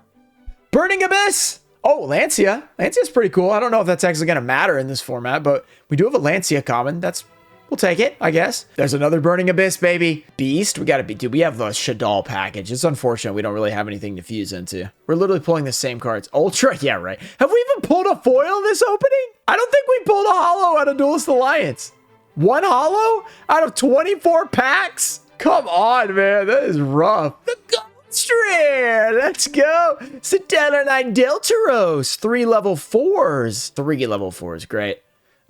Burning Abyss! Oh, Lancia. Lancia's pretty cool. I don't know if that's actually going to matter in this format, but we do have a Lancia common. We'll take it, I guess. There's another Burning Abyss, baby. Beast, we gotta be, dude, we have the Shadal package. It's unfortunate we don't really have anything to fuse into. We're literally pulling the same cards. Ultra, yeah, right. Have we even pulled a foil this opening? I don't think we pulled a holo out of Duelist Alliance. 1 holo out of 24 packs? Come on, man, that is rough. It's rare. Let's go. $1.09 Deltaros. 3 level 4s. 3 level 4s. Great.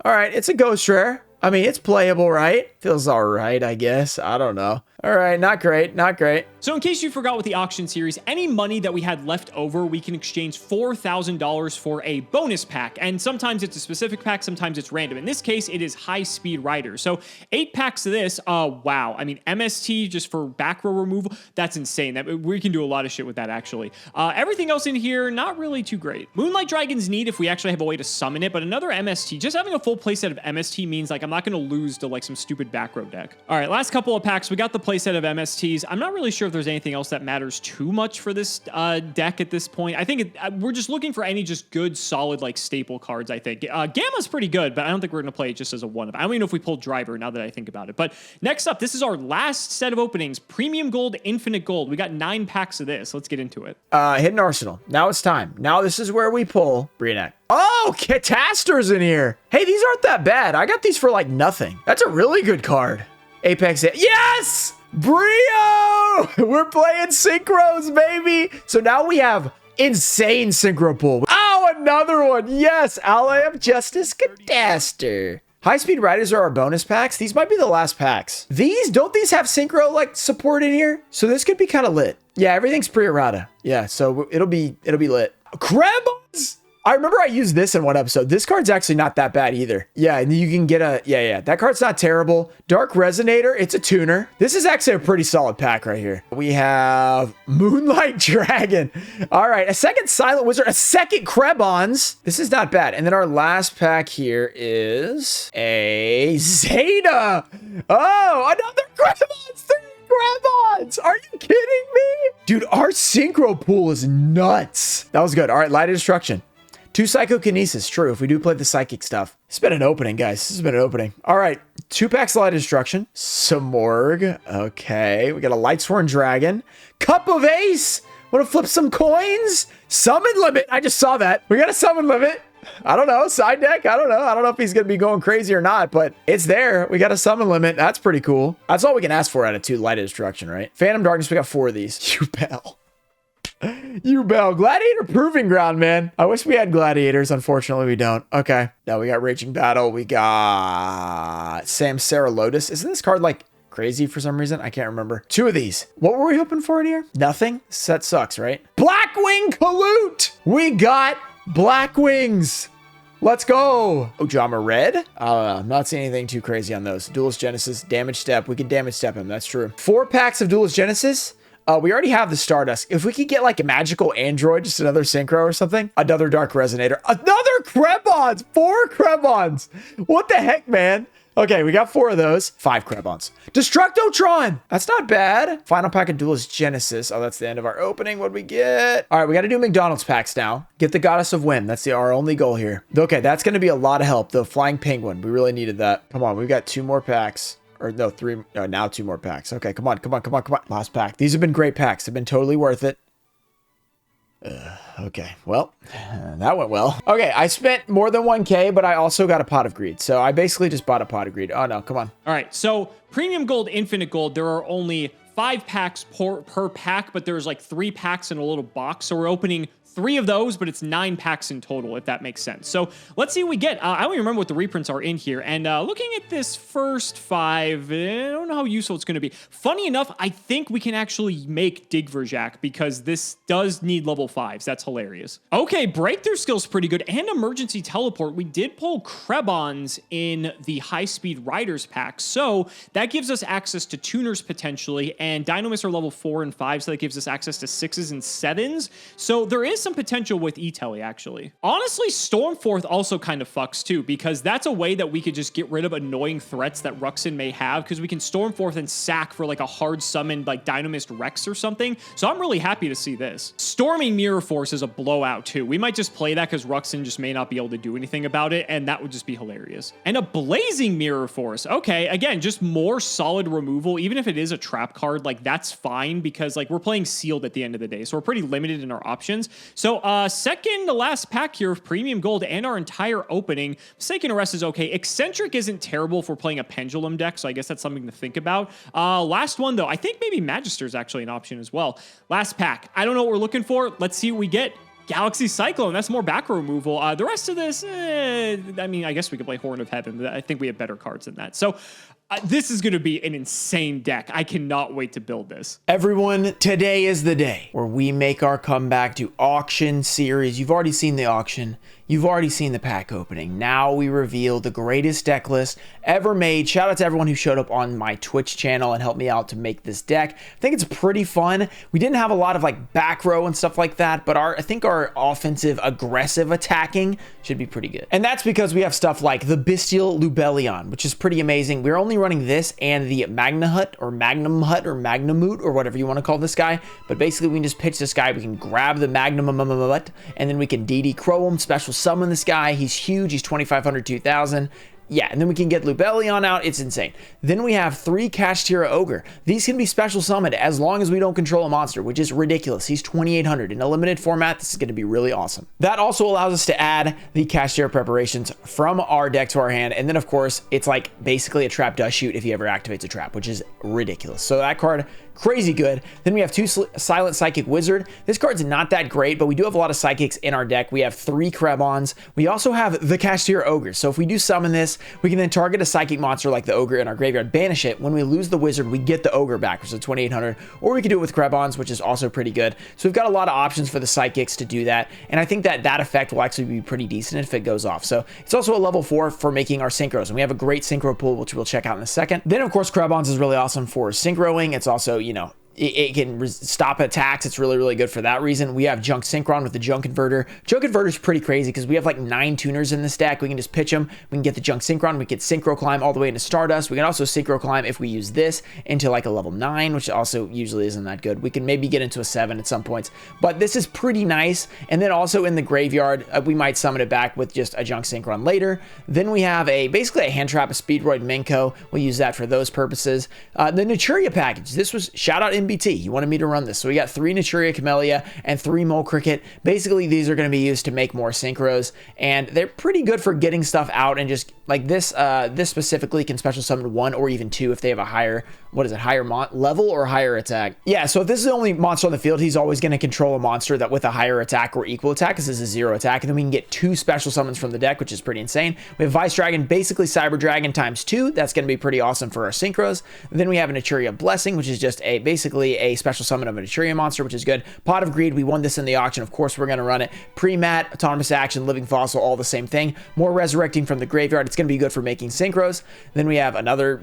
All right. It's a ghost rare. I mean, it's playable, right? Feels all right, I guess. I don't know. All right, not great, not great. So in case you forgot with the auction series, any money that we had left over, we can exchange $4,000 for a bonus pack. And sometimes it's a specific pack, sometimes it's random. In this case, it is High Speed Riders. So 8 packs of this, wow. I mean, MST just for back row removal, that's insane. We can do a lot of shit with that, actually. Everything else in here, not really too great. Moonlight Dragon's neat if we actually have a way to summon it, but another MST, just having a full playset of MST means like I'm not going to lose to like some stupid back row deck. All right, last couple of packs. We got the playset of MSTs. I'm not really sure if there's anything else that matters too much for this deck at this point. I think we're just looking for any just good, solid, like staple cards, I think. Gamma's pretty good, but I don't think we're going to play it just as a one of. I don't even know if we pulled Driver now that I think about it. But next up, this is our last set of openings. Premium Gold, Infinite Gold. We got 9 packs of this. Let's get into it. Hidden Arsenal. Now it's time. Now this is where we pull Brionac. Oh, Cataster's in here. Hey, these aren't that bad. I got these for like nothing. That's a really good card. Apex. Yes! Brio! We're playing synchros, baby. So now we have insane synchro pool. Oh, another one. Yes, Ally of Justice Cataster. High Speed Riders are our bonus packs. These might be the last packs. Don't these have synchro like support in here? So this could be kind of lit. Yeah, everything's pre-errata. Yeah, so it'll be lit. Krebos! I remember I used this in one episode. This card's actually not that bad either. Yeah, and you can get that card's not terrible. Dark Resonator, it's a tuner. This is actually a pretty solid pack right here. We have Moonlight Dragon. All right, a second Silent Wizard, a second Krebons. This is not bad. And then our last pack here is a Zeta. Oh, another Krebons. 3 Krebons. Are you kidding me? Dude, our synchro pool is nuts. That was good. All right, Light of Destruction. 2 Psychokinesis, true, if we do play the psychic stuff. It's been an opening, guys. This has been an opening. All right, 2 packs of Light of Destruction. Cimoooooooo. Okay, we got a Lightsworn Dragon. Cup of Ace. Want to flip some coins? Summon Limit. I just saw that. We got a Summon Limit. I don't know. Side deck. I don't know. I don't know if he's going to be going crazy or not, but it's there. We got a Summon Limit. That's pretty cool. That's all we can ask for out of 2 Light of Destruction, right? Phantom Darkness. We got 4 of these. You bell. You bell. Gladiator Proving Ground, man. I wish we had gladiators. Unfortunately, we don't. Okay. Now we got Raging Battle. We got Samsara Lotus. Isn't this card like crazy for some reason? I can't remember. 2 of these. What were we hoping for in here? Nothing? Set sucks, right? Blackwing Kaloot. We got Blackwings. Let's go. Ojama Red. I'm not seeing anything too crazy on those. Duelist Genesis. Damage Step. We can damage step him. That's true. 4 packs of Duelist Genesis. We already have the Stardust. If we could get like a magical android, just another synchro or something, another Dark Resonator, another Krebons, 4 Krebons. What the heck, man? Okay, we got 4 of those. 5 Krebons. Destructotron. That's not bad. Final pack of Duelist Genesis. Oh, that's the end of our opening. What'd we get? All right, we got to do McDonald's packs now. Get the Goddess of Whim. That's our only goal here. Okay, that's going to be a lot of help. The Flying Penguin. We really needed that. Come on, we've got 2 more packs. Or no, 3, now 2 more packs. Okay, come on. Last pack. These have been great packs. They've been totally worth it. Okay, well, that went well. Okay, I spent more than 1K, but I also got a Pot of Greed. So I basically just bought a Pot of Greed. Oh no, come on. All right, so Premium Gold, Infinite Gold, there are only 5 packs per pack, but there's like 3 packs in a little box. So we're opening 3 of those, but it's 9 packs in total, if that makes sense. So let's see what we get. I don't even remember what the reprints are in here. And looking at this first 5, I don't know how useful it's going to be. Funny enough, I think we can actually make Digverjak because this does need level 5s. That's hilarious. Okay, Breakthrough Skill's pretty good. And Emergency Teleport. We did pull Krebons in the High Speed Riders pack. So that gives us access to tuners potentially. And Dynamis are level 4 and 5, so that gives us access to 6s and 7s. So there is some potential with E-Telly, actually. Honestly, Stormforth also kind of fucks too, because that's a way that we could just get rid of annoying threats that Ruxin may have, because we can Stormforth and sack for like a hard summon like Dynamist Rex or something. So I'm really happy to see this. Storming Mirror Force is a blowout too. We might just play that because Ruxin just may not be able to do anything about it, and that would just be hilarious. And a Blazing Mirror Force. Okay, again, just more solid removal. Even if it is a trap card, like that's fine, because like we're playing sealed at the end of the day, so we're pretty limited in our options. So second to last pack here of Premium Gold and our entire opening. Mistaken Arrest is okay. Eccentric isn't terrible if we're playing a Pendulum deck, so I guess that's something to think about. Last one, though. I think maybe Magister is actually an option as well. Last pack. I don't know what we're looking for. Let's see what we get. Galaxy Cyclone, that's more back row removal. The rest of this, I mean, I guess we could play Horn of Heaven, but I think we have better cards than that. So this is going to be an insane deck. I cannot wait to build this. Everyone, today is the day where we make our comeback to Auction Series. You've already seen the auction. You've already seen the pack opening. Now we reveal the greatest deck list ever made. Shout out to everyone who showed up on my Twitch channel and helped me out to make this deck. I think it's pretty fun. We didn't have a lot of like back row and stuff like that, but I think our offensive, aggressive attacking should be pretty good. And that's because we have stuff like the Bestial Lubellion, which is pretty amazing. We're only running this and the Magna Hut or Magnum Hut or Magnamoot or whatever you want to call this guy. But basically we can just pitch this guy. We can grab the Magnum Hut and then we can DD Crow him, special summon this guy. He's huge. He's 2,500, 2,000. Yeah, and then we can get Lubellion out. It's insane. Then we have 3 Kashtira Ogre. These can be special summoned as long as we don't control a monster, which is ridiculous. He's 2,800. In a limited format, this is going to be really awesome. That also allows us to add the Kashtira preparations from our deck to our hand. And then, of course, it's like basically a trap does shoot if he ever activates a trap, which is ridiculous. So that card, crazy good. Then we have 2 Silent Psychic Wizard. This card's not that great, but we do have a lot of Psychics in our deck. We have 3 Krebons. We also have the Kashtira Ogre. So if we do summon this, we can then target a Psychic monster like the Ogre in our graveyard, banish it. When we lose the Wizard, we get the Ogre back, which is 2,800. Or we can do it with Krebons, which is also pretty good. So we've got a lot of options for the Psychics to do that. And I think that that effect will actually be pretty decent if it goes off. So it's also a level 4 for making our Synchros. And we have a great Synchro pool, which we'll check out in a second. Then, of course, Krebons is really awesome for Synchroing. It's also, you know, it can stop attacks. It's really, really good for that reason. We have Junk Synchron with the Junk Converter. Junk Converter is pretty crazy because we have like 9 tuners in this deck. We can just pitch them. We can get the Junk Synchron. We can Synchro Climb all the way into Stardust. We can also Synchro Climb if we use this into like a level 9, which also usually isn't that good. We can maybe get into a 7 at some points, but this is pretty nice. And then also in the graveyard, we might summon it back with just a Junk Synchron later. Then we have basically a hand trap, a Speedroid Minko. We'll use that for those purposes. The Naturia package. This was shout out MBT. He wanted me to run this. So we got 3 Naturia Camellia and 3 Mole Cricket. Basically, these are going to be used to make more Synchros, and they're pretty good for getting stuff out. And just like this, this specifically can special summon 1 or even 2 if they have a higher, higher level or higher attack. Yeah, so if this is the only monster on the field, he's always going to control a monster that with a higher attack or equal attack, because this is 0 attack. And then we can get 2 special summons from the deck, which is pretty insane. We have Vice Dragon, basically Cyber Dragon times 2. That's going to be pretty awesome for our Synchros. And then we have a Naturia Blessing, which is just basically a special summon of a Naturia monster, which is good. Pot of Greed, we won this in the auction. Of course, we're going to run it. Pre-Mat, Autonomous Action, Living Fossil, all the same thing. More Resurrecting from the graveyard. It's going to be good for making Synchros. Then we have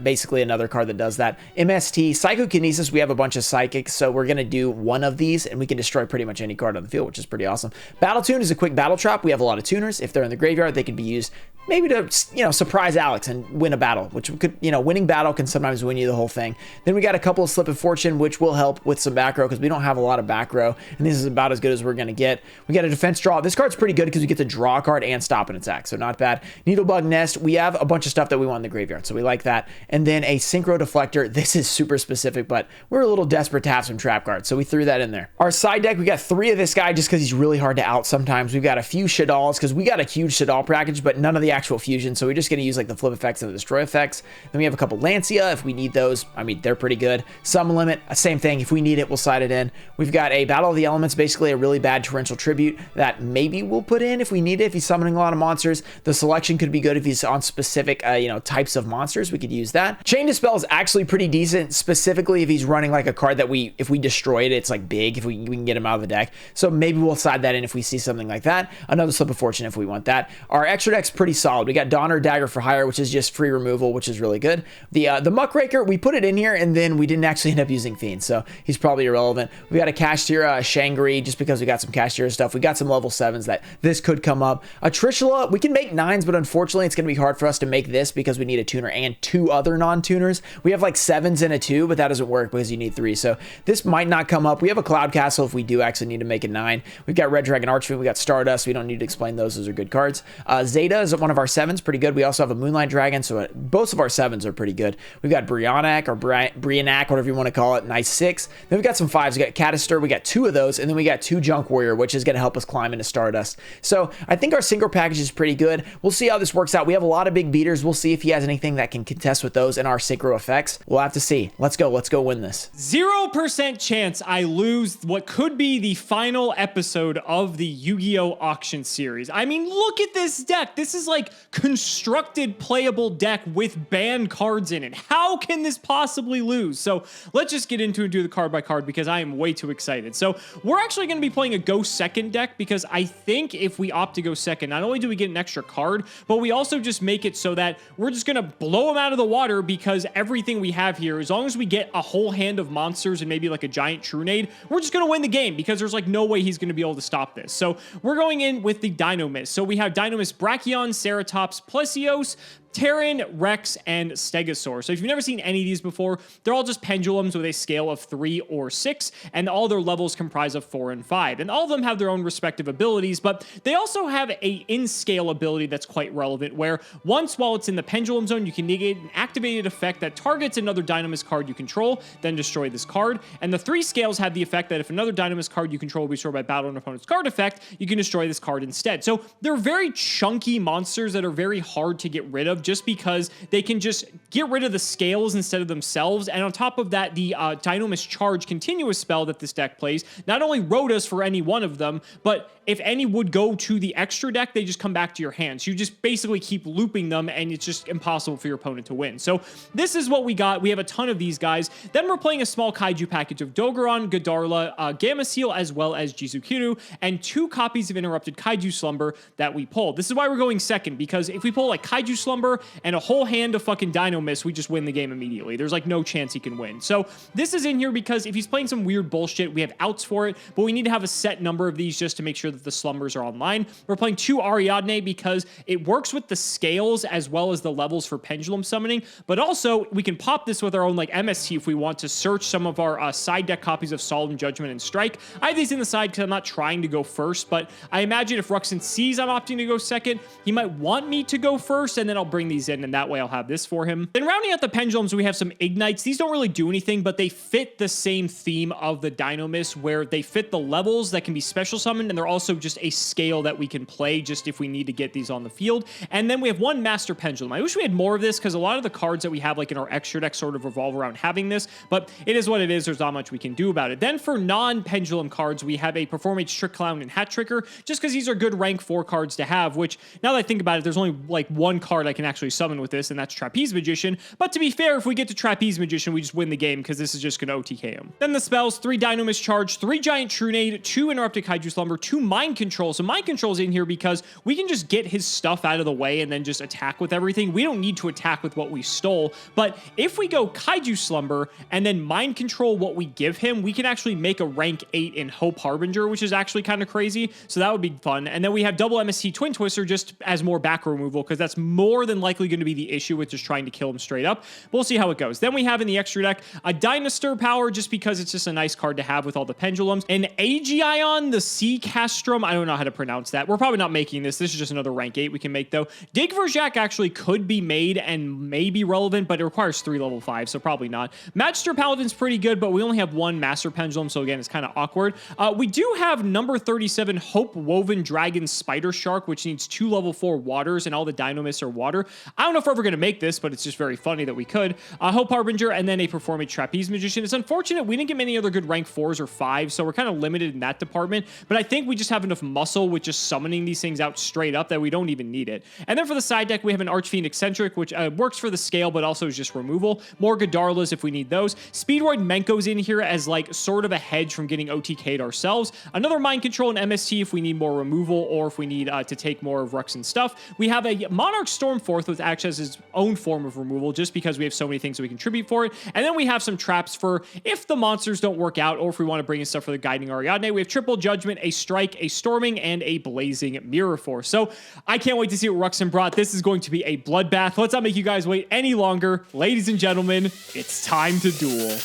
basically another card that does that. MST, Psychokinesis, we have a bunch of Psychics, so we're going to do 1 of these, and we can destroy pretty much any card on the field, which is pretty awesome. Battle Tune is a quick battle trap. We have a lot of tuners. If they're in the graveyard, they could be used maybe to, surprise Alex and win a battle, which could, winning battle can sometimes win you the whole thing. Then we got a couple of Slip of Fortune, which will help with some back row because we don't have a lot of back row, and this is about as good as we're going to get. We got a Defense Draw. This card's pretty good because we get to draw a card and stop an attack, so not bad. Needlebug Nest. We have a bunch of stuff that we want in the graveyard, so we like that. And then a Synchro Deflector. This is super specific, but we're a little desperate to have some trap cards, so we threw that in there. Our side deck, we got 3 of this guy just because he's really hard to out sometimes. We've got a few Shadals because we got a huge Shadal package, but none of the actual fusion, so we're just going to use like the flip effects and the destroy effects. Then we have a couple Lancia if we need those. I mean, they're pretty good. Some Limit, same thing. If we need it, we'll slide it in. We've got a Battle of the Elements, basically a really bad Torrential Tribute that maybe we'll put in if we need it, if he's summoning a lot of monsters. The Selection could be good if he's on specific, types of monsters. We could use that. Chain Dispel is actually pretty decent, specifically if he's running like a card that if we destroy it, it's like big, if we can get him out of the deck. So maybe we'll slide that in if we see something like that. Another Slip of Fortune if we want that. Our extra deck's pretty solid. We got Donner Dagger for Hire, which is just free removal, which is really good. The Muckraker, we put it in here and then we didn't actually end up using Fiend, so he's probably irrelevant. We got a Kashtira, Shangri, just because we got some Kashtira stuff. We got some level 7s that this could come up. A Trishula, we can make 9s, but unfortunately it's going to be hard for us to make this because we need a tuner and 2 other non-tuners. We have like 7s and a 2, but that doesn't work because you need 3, so this might not come up. We have a Cloud Castle if we do actually need to make a 9. We've got Red Dragon Archfiend, we got Stardust. We don't need to explain those. Those are good cards. Zeta is one of of our 7s pretty good. We also have a Moonlight Dragon, so both of our 7s are pretty good. We've got Brionac or Brianac, whatever you want to call it, nice 6. Then we've got some 5s. We got Catister, we got 2 of those, and then we got 2 Junk Warrior, which is going to help us climb into Stardust. So I think our synchro package is pretty good. We'll see how this works out. We have a lot of big beaters. We'll see if he has anything that can contest with those and our synchro effects. We'll have to see. Let's go win this. 0% chance I lose what could be the final episode of the Yu-Gi-Oh! Auction series. I mean, look at this deck. This is like constructed playable deck with banned cards in it. How can this possibly lose? So let's just get into it and do the card by card because I am way too excited. So we're actually going to be playing a go second deck because I think if we opt to go second, not only do we get an extra card, but we also just make it so that we're just going to blow them out of the water because everything we have here, as long as we get a whole hand of monsters and maybe like a giant Trunade, we're just going to win the game because there's like no way he's going to be able to stop this. So we're going in with the Dynamis. So we have Dynamis Brachion, Ceratops, Plesios, Terran, Rex, and Stegosaur. So if you've never seen any of these before, they're all just pendulums with a scale of 3 or 6, and all their levels comprise of 4 and 5. And all of them have their own respective abilities, but they also have a in-scale ability that's quite relevant, where once while it's in the pendulum zone, you can negate an activated effect that targets another Dynamis card you control, then destroy this card. And the 3 scales have the effect that if another Dynamis card you control will be destroyed by battle an opponent's card effect, you can destroy this card instead. So they're very chunky monsters that are very hard to get rid of, just because they can just get rid of the scales instead of themselves. And on top of that, the Dynamis Charge continuous spell that this deck plays not only wrote us for any one of them, but if any would go to the extra deck, they just come back to your hand. So you just basically keep looping them, and it's just impossible for your opponent to win. So this is what we got. We have a ton of these guys. Then we're playing a small kaiju package of Dogoron, Godarla, Gameciel, as well as Jizukiru, and 2 copies of Interrupted Kaiju Slumber that we pulled. This is why we're going second, because if we pull like Kaiju Slumber and a whole hand of fucking Dynamis, we just win the game immediately. There's like no chance he can win. So this is in here because if he's playing some weird bullshit, we have outs for it, but we need to have a set number of these just to make sure that the slumbers are online. We're playing 2 Ariadne because it works with the scales as well as the levels for pendulum summoning, but also we can pop this with our own like MST if we want to search some of our side deck copies of Solemn Judgment and Strike. I have these in the side because I'm not trying to go first, but I imagine if Ruxin sees I'm opting to go second, he might want me to go first, and then I'll bring these in, and that way I'll have this for him. Then rounding out the pendulums, we have some Ignites. These don't really do anything, but they fit the same theme of the Dynamis, where they fit the levels that can be special summoned, and they're also just a scale that we can play just if we need to get these on the field. And then we have 1 Master Pendulum. I wish we had more of this because a lot of the cards that we have like in our extra deck sort of revolve around having this, but it is what it is. There's not much we can do about it. Then for non-pendulum cards, we have a Performance Trick Clown and Hat Tricker, just because these are good rank 4 cards to have, which now that I think about it, there's only like 1 card I can actually summon with this, and that's Trapeze Magician. But to be fair, if we get to Trapeze Magician, we just win the game because this is just going to OTK him. Then the spells, 3 Dynamis Charge, 3 Giant Trunade, 2 Interrupted Kaiju Slumber, 2 Mind Control. So Mind Control's in here because we can just get his stuff out of the way and then just attack with everything. We don't need to attack with what we stole, but if we go Kaiju Slumber and then Mind Control what we give him, we can actually make a rank 8 in Hope Harbinger, which is actually kind of crazy. So that would be fun. And then we have double MST Twin Twister just as more back removal because that's more than likely going to be the issue with just trying to kill him straight up. We'll see how it goes. Then we have in the extra deck a Dynastir Power just because it's just a nice card to have with all the pendulums. An Aegion, the Sea Castrum. I don't know how to pronounce that. We're probably not making this. This is just another rank 8 we can make though. Digverjak actually could be made and may be relevant, but it requires 3 level 5, so probably not. Magister Paladin's pretty good, but we only have 1 Master Pendulum, so again, it's kind of awkward. We do have number 37 Hope Woven Dragon Spider Shark, which needs 2 level 4 waters, and all the Dynamis are water. I don't know if we're ever going to make this, but it's just very funny that we could. Hope Harbinger, and then a Performance Trapeze Magician. It's unfortunate we didn't get many other good rank 4s or 5s, so we're kind of limited in that department, but I think we just have enough muscle with just summoning these things out straight up that we don't even need it. And then for the side deck, we have an Archfiend Eccentric, which works for the scale, but also is just removal. More Godarlas if we need those. Speedroid Menko's in here as like sort of a hedge from getting OTK'd ourselves. Another Mind Control and MST if we need more removal or if we need to take more of Ruxin's stuff. We have a Monarch Stormforth, which acts as its own form of removal just because we have so many things that we contribute for it. And then we have some traps for if the monsters don't work out or if we want to bring in stuff for the Guiding Ariadne. We have Triple Judgment, a Strike, a Storming, and a Blazing Mirror Force. So I can't wait to see what Ruxin brought. This is going to be a bloodbath. Let's not make you guys wait any longer. Ladies and gentlemen, it's time to duel.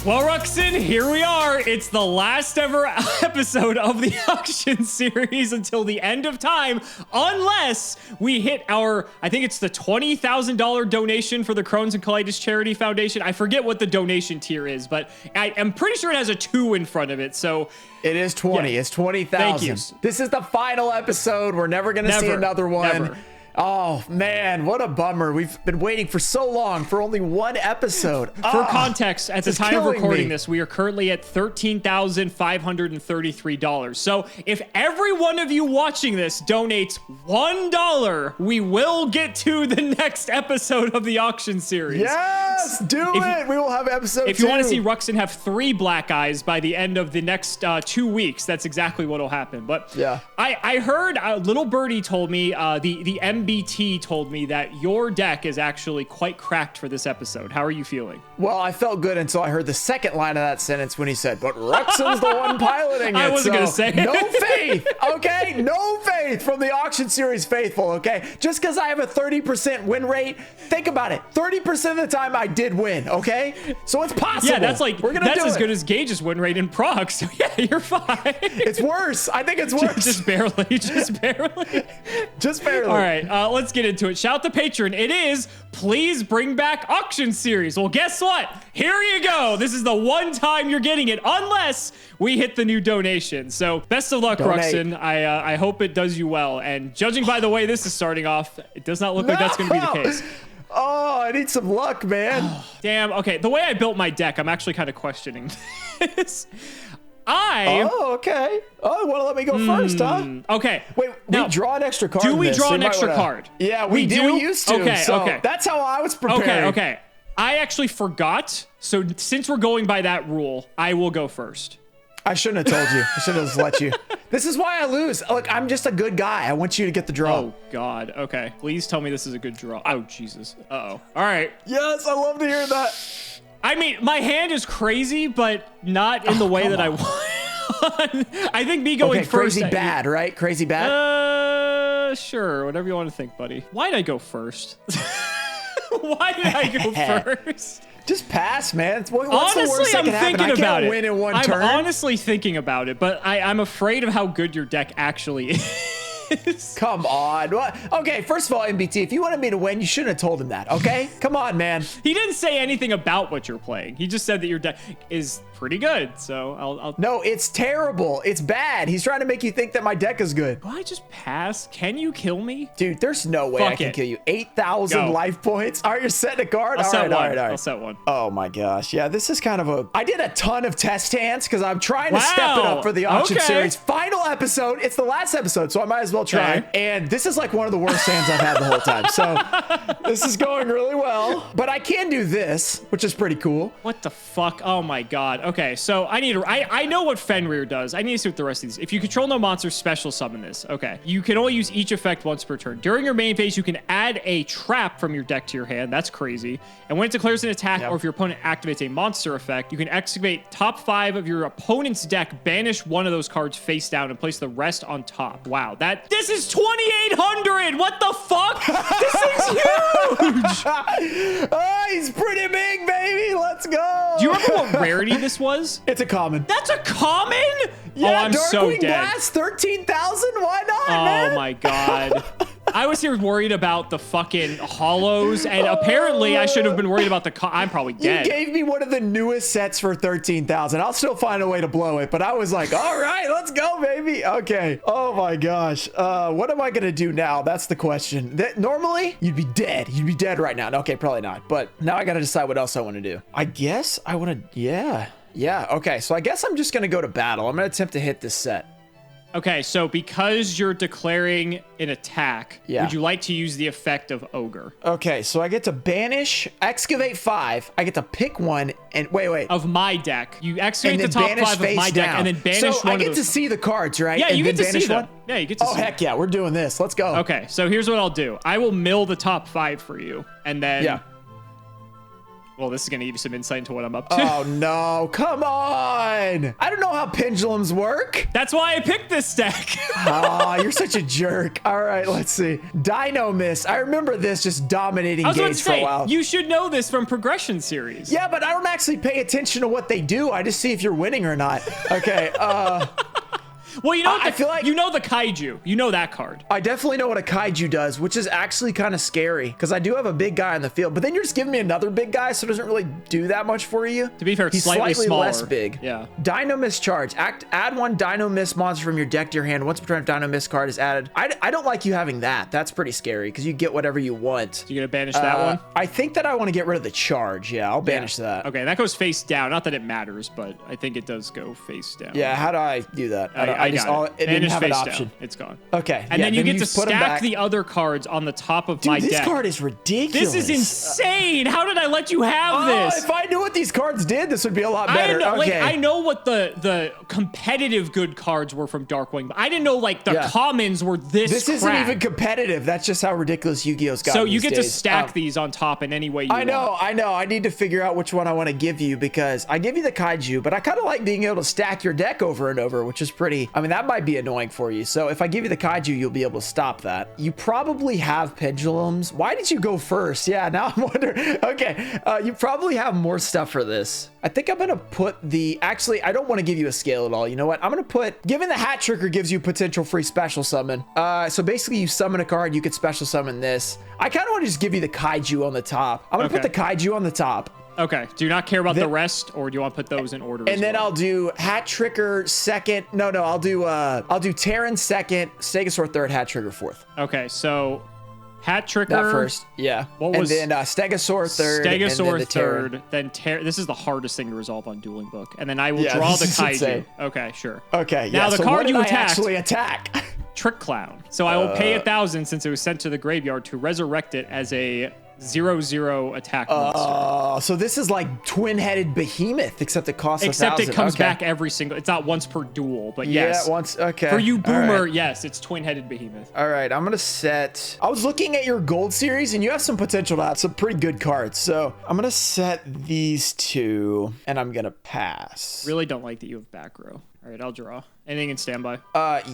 Well, Ruxin, here we are. It's the last ever episode of the auction series until the end of time, unless we hit our, I think it's the $20,000 donation for the Crohn's and Colitis Charity Foundation. I forget what the donation tier is, but I am pretty sure it has a 2 in front of it. So it is 20. Yeah. It's 20,000. Thank you. This is the final episode. We're never going to see another one. Never. Oh, man, what a bummer. We've been waiting for so long for only one episode. For context, at the time of recording this, we are currently at $13,533. So if every one of you watching this donates $1, we will get to the next episode of the auction series. Yes, we will have episode 2. If you want to see Ruxin have 3 black eyes by the end of the next 2 weeks, that's exactly what will happen. But yeah, I heard Little Birdie told me, the MBT told me that your deck is actually quite cracked for this episode. How are you feeling? Well, I felt good until I heard the second line of that sentence when he said, but Ruxin's the one piloting it. I wasn't going to say no faith, okay? No faith from the auction series faithful, okay? Just because I have a 30% win rate, think about it. 30% of the time I did win, okay? So it's possible. Yeah, that's like, that's as good as Gage's win rate in Prague. So yeah, you're fine. It's worse. I think it's worse. Just barely. Just barely. Just barely. All right, let's get into it. Shout the patron. It is please bring back auction series. Well, guess what? Here you go. This is the one time you're getting it, unless we hit the new donation. So best of luck, Ruxin. I hope it does you well. And judging by the way this is starting off, it does not look like that's going to be the case. Oh, I need some luck, man. Damn. Okay, the way I built my deck, I'm actually kind of questioning this. Oh, okay. Oh, you want to let me go first, huh? Okay. Wait, now, we draw an extra card. Do we draw an extra card? Yeah, we do. We used to. Okay, okay. That's how I was prepared. Okay. I actually forgot. So since we're going by that rule, I will go first. I shouldn't have told you. I should have just let you. This is why I lose. Look, I'm just a good guy. I want you to get the draw. Oh, God. Okay. Please tell me this is a good draw. Oh, Jesus. Uh-oh. All right. Yes, I love to hear that. I mean, my hand is crazy, but not in the way that I want. I think me going first. Crazy bad, right? Crazy bad? Sure. Whatever you want to think, buddy. Why did I go first? Why did I go first? Just pass, man. What's honestly, the worst that can happen? thinking about it. Win in one turn. I'm honestly thinking about it, but I'm afraid of how good your deck actually is. Come on. What? Okay, first of all, MBT, if you wanted me to win, you shouldn't have told him that, okay? Come on, man. He didn't say anything about what you're playing. He just said that your deck is pretty good, so I'll... No, it's terrible. It's bad. He's trying to make you think that my deck is good. Do I just pass? Can you kill me? Dude, there's no way I can kill you. 8,000 life points? All right, you're setting a card? All right. I'll set one. Oh, my gosh. Yeah, this is kind of a... I did a ton of test hands because I'm trying to step it up for the auction series. Final episode. It's the last episode, so I might as well try. And this is like one of the worst hands I've had the whole time. So this is going really well. But I can do this, which is pretty cool. What the fuck? Oh, my God. Okay, so I know what Fenrir does. I need to see what the rest of these. If you control no monsters, special summon this. Okay. You can only use each effect once per turn. During your main phase, you can add a trap from your deck to your hand. That's crazy. And when it declares an attack or if your opponent activates a monster effect, you can excavate top 5 of your opponent's deck, banish one of those cards face down, and place the rest on top. Wow. This is 2,800. What the fuck? This thing's huge. Oh, he's pretty big, baby. Let's go. Do you remember what rarity this was? It's a common. That's a common? Yeah, oh, I'm so Darkwing dead. Blast, 13,000? Why not, man? Oh, my God. I was here worried about the fucking hollows, and apparently I should have been worried about I'm probably dead. You gave me one of the newest sets for 13,000. I'll still find a way to blow it, but I was like, all right, let's go, baby. Okay. Oh, my gosh. What am I going to do now? That's the question. Normally, you'd be dead. You'd be dead right now. Okay, probably not. But now I got to decide what else I want to do. I guess I want to, yeah. Okay, so I guess I'm just going to go to battle. I'm going to attempt to hit this set. Okay, so because you're declaring an attack, would you like to use the effect of Ogre? Okay, so I get to banish, excavate 5. I get to pick one and wait. Of my deck. You excavate the top 5 of my deck and then banish one of those. So I get to see the cards, right? Yeah, you get to see them. One? Yeah, you get to see them. Oh, heck yeah, we're doing this. Let's go. Okay, so here's what I'll do. I will mill the top 5 for you, and then... Well, this is going to give you some insight into what I'm up to. Oh, no. Come on. I don't know how pendulums work. That's why I picked this deck. Oh, you're such a jerk. All right, let's see. Dino Mist. I remember this just dominating I was about to games for a say, while. you should know this from Progression Series. Yeah, but I don't actually pay attention to what they do. I just see if you're winning or not. Okay, Well, you know what I feel like- you know the Kaiju. You know that card. I definitely know what a kaiju does, which is actually kind of scary because I do have a big guy on the field, but then you're just giving me another big guy, so it doesn't really do that much for you. To be fair, it's he's slightly smaller. less big. Yeah. Dino Mist charge. Add one Dino Mist monster from your deck to your hand. Once per turn, if Dino Mist card is added. I don't like you having that. That's pretty scary because you get whatever you want. You gonna banish that one? I think that I want to get rid of the charge. Yeah, I'll banish that. Okay, that goes face down. Not that it matters, but I think it does go face down. Yeah, how do I do that? I got it. It didn't Banish have an face option. down. It's gone. Okay. And yeah, then you get to put 'em stack back. the other cards on the top of Dude, my this deck. card is ridiculous. This is insane. How did I let you have this? If I knew what these cards did, this would be a lot I better. didn't know, Okay. like, I know what the competitive good cards were from Darkwing, but I didn't know like the Yeah. commons were this isn't crap. even competitive. That's just how ridiculous Yu-Gi-Oh's got. So you these get to days. stack these on top in any way you I know, want. I know. I need to figure out which one I want to give you because I give you the kaiju, but I kind of like being able to stack your deck over and over, which is pretty. I mean, that might be annoying for you. So if I give you the kaiju, you'll be able to stop that. You probably have pendulums. Why did you go first? Yeah, now I'm wondering. Okay, you probably have more stuff for this. I think I'm gonna put the. Actually, I don't want to give you a scale at all. You know what? I'm gonna put. Given the hat trigger gives you potential free special summon. So basically, you summon a card, you could special summon this. I kind of want to just give you the kaiju on the top. I'm gonna put the kaiju on the top. Okay. Do you not care about the rest, or do you want to put those in order? And then I'll do Hat Trigger second. No, I'll do Terran second, Stegosaur third, Hat Trigger fourth. Okay, so Hat Trigger That first, yeah. What was- and then Stegosaur third, and then Stegosaur the Terran. third, then this is the hardest thing to resolve on Dueling Book, and then I will Yeah, draw the this is Kaiju. insane. Okay, sure. Okay, Now yeah. the So card what did you I attacked, actually attack? Trick Clown. So I will pay 1,000 since it was sent to the graveyard to resurrect it as a 0/0 attack monster. Oh, so this is like twin-headed behemoth, except it costs 1,000. Except it comes back every single. It's not once per duel, but yes. Yeah, once. Okay. For you, All Boomer, right. yes, it's twin-headed behemoth. All right, I'm gonna set. I was looking at your gold series, and you have some potential to have some pretty good cards. So I'm gonna set these two, and I'm gonna pass. Really don't like that you have back row. All right, I'll draw. Anything in standby?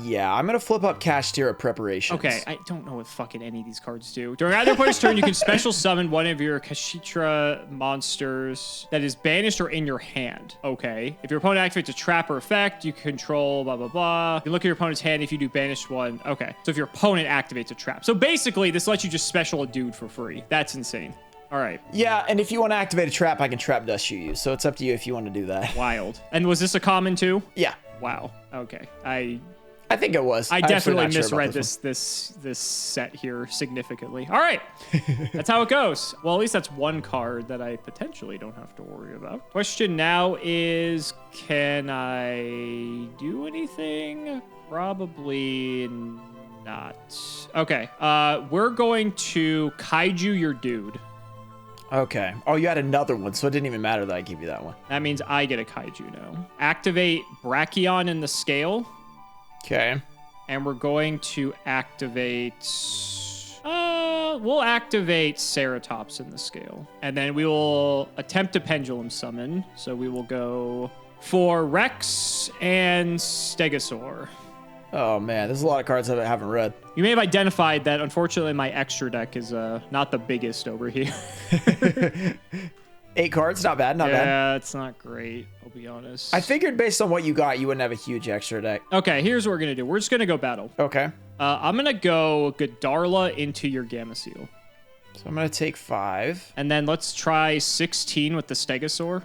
Yeah, I'm gonna flip up Kashtira Preparations. Okay, I don't know what fucking any of these cards do. During either player's turn, you can special summon one of your Kashitra monsters that is banished or in your hand. Okay. If your opponent activates a trap or effect, you control blah, blah, blah. You can look at your opponent's hand if you do banished one. Okay. So if your opponent activates a trap. So basically, this lets you just special a dude for free. That's insane. All right. Yeah, and if you want to activate a trap, I can trap dust shoot you. So it's up to you if you want to do that. Wild. And was this a common too? Yeah, Wow. Okay. I think it was. I I'm actually definitely not sure about misread this set here significantly. All right, that's how it goes. Well, at least that's one card that I potentially don't have to worry about. Question now is, can I do anything? Probably not. Okay, we're going to Kaiju your dude. Okay. Oh, you had another one, so it didn't even matter that I gave you that one. That means I get a Kaiju now. Activate Brachion in the scale. Okay. And we're going to activate... we'll activate Ceratops in the scale. And then we will attempt a Pendulum Summon. So we will go for Rex and Stegosaur. Oh, man. There's a lot of cards that I haven't read. You may have identified that, unfortunately, my extra deck is not the biggest over here. 8 cards. Not bad. Not bad. Yeah, it's not great, I'll be honest. I figured based on what you got, you wouldn't have a huge extra deck. Okay, here's what we're going to do. We're just going to go battle. Okay. I'm going to go Godarla into your Gamma Seal. So I'm going to take 5. And then let's try 16 with the Stegosaur.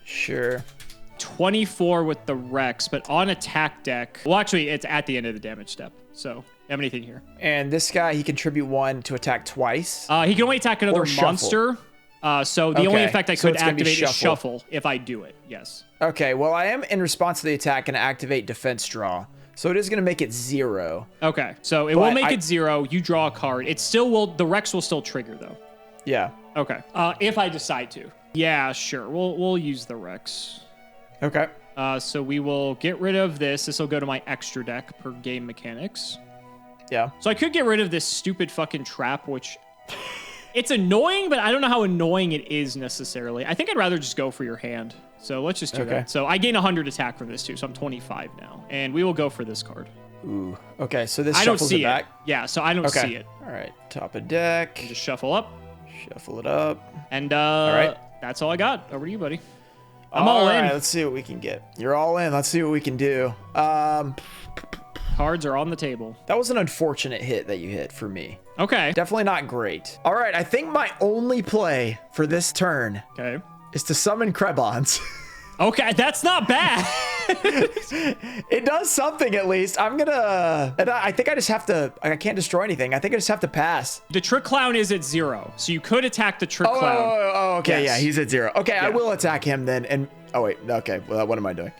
Sure. 24 with the Rex, but on attack deck. Well, actually, it's at the end of the damage step. So, you have anything here? And this guy, he contribute 1 to attack twice. He can only attack another Or shuffle. monster. So the only Okay, effect I so could it's gonna be activate is shuffle. Shuffle if I do it. Yes. Okay, well, I am in response to the attack going to activate Defense Draw. So it is going to make it 0. Okay. So it But will make it 0. You draw a card. It still will. The Rex will still trigger though. Yeah. Okay. If I decide to. Yeah, sure. We'll use the Rex. Okay. So we will get rid of this. This will go to my extra deck per game mechanics. Yeah. So I could get rid of this stupid fucking trap, which It's annoying, but I don't know how annoying it is necessarily. I think I'd rather just go for your hand. So let's just do that. So I gain 100 attack from this too, so I'm 25 now. And we will go for this card. Ooh. Okay, so this I don't shuffles see it back. Yeah, so I don't see it. All right, top of deck. And just shuffle up. Shuffle it up. And all right. That's all I got. Over to you, buddy. I'm all in. All right, let's see what we can get. You're all in. Let's see what we can do. Cards are on the table. That was an unfortunate hit that you hit for me. Okay. Definitely not great. All right, I think my only play for this turn is to summon Krebons. Okay, that's not bad. It does something at least. I think I just have to, I can't destroy anything. I think I just have to pass. The Trick Clown is at 0, so you could attack the Trick Clown. Oh, okay, yeah, he's at 0. Okay, I will attack him then. And, oh wait, okay, well, what am I doing?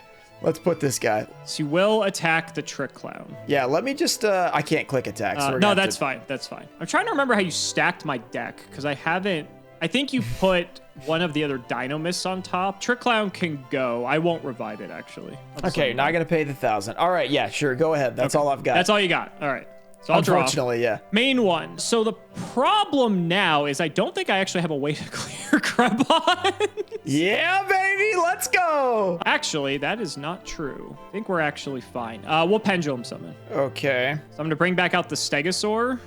Let's put this guy. So you will attack the Trick Clown. Yeah, let me just, I can't click attack. So no, that's fine, that's fine. I'm trying to remember how you stacked my deck, because I haven't, I think you put one of the other Dino Mists on top. Trick Clown can go. I won't revive it, actually. Okay, now I gotta pay the 1,000. All right, yeah, sure, go ahead. That's all I've got. That's all you got. All right. So I'll draw. Unfortunately, yeah. Main one. So the problem now is I don't think I actually have a way to clear Krebon. Yeah, baby, let's go. Actually, that is not true. I think we're actually fine. We'll Pendulum Summon. Okay. So I'm gonna bring back out the Stegosaur.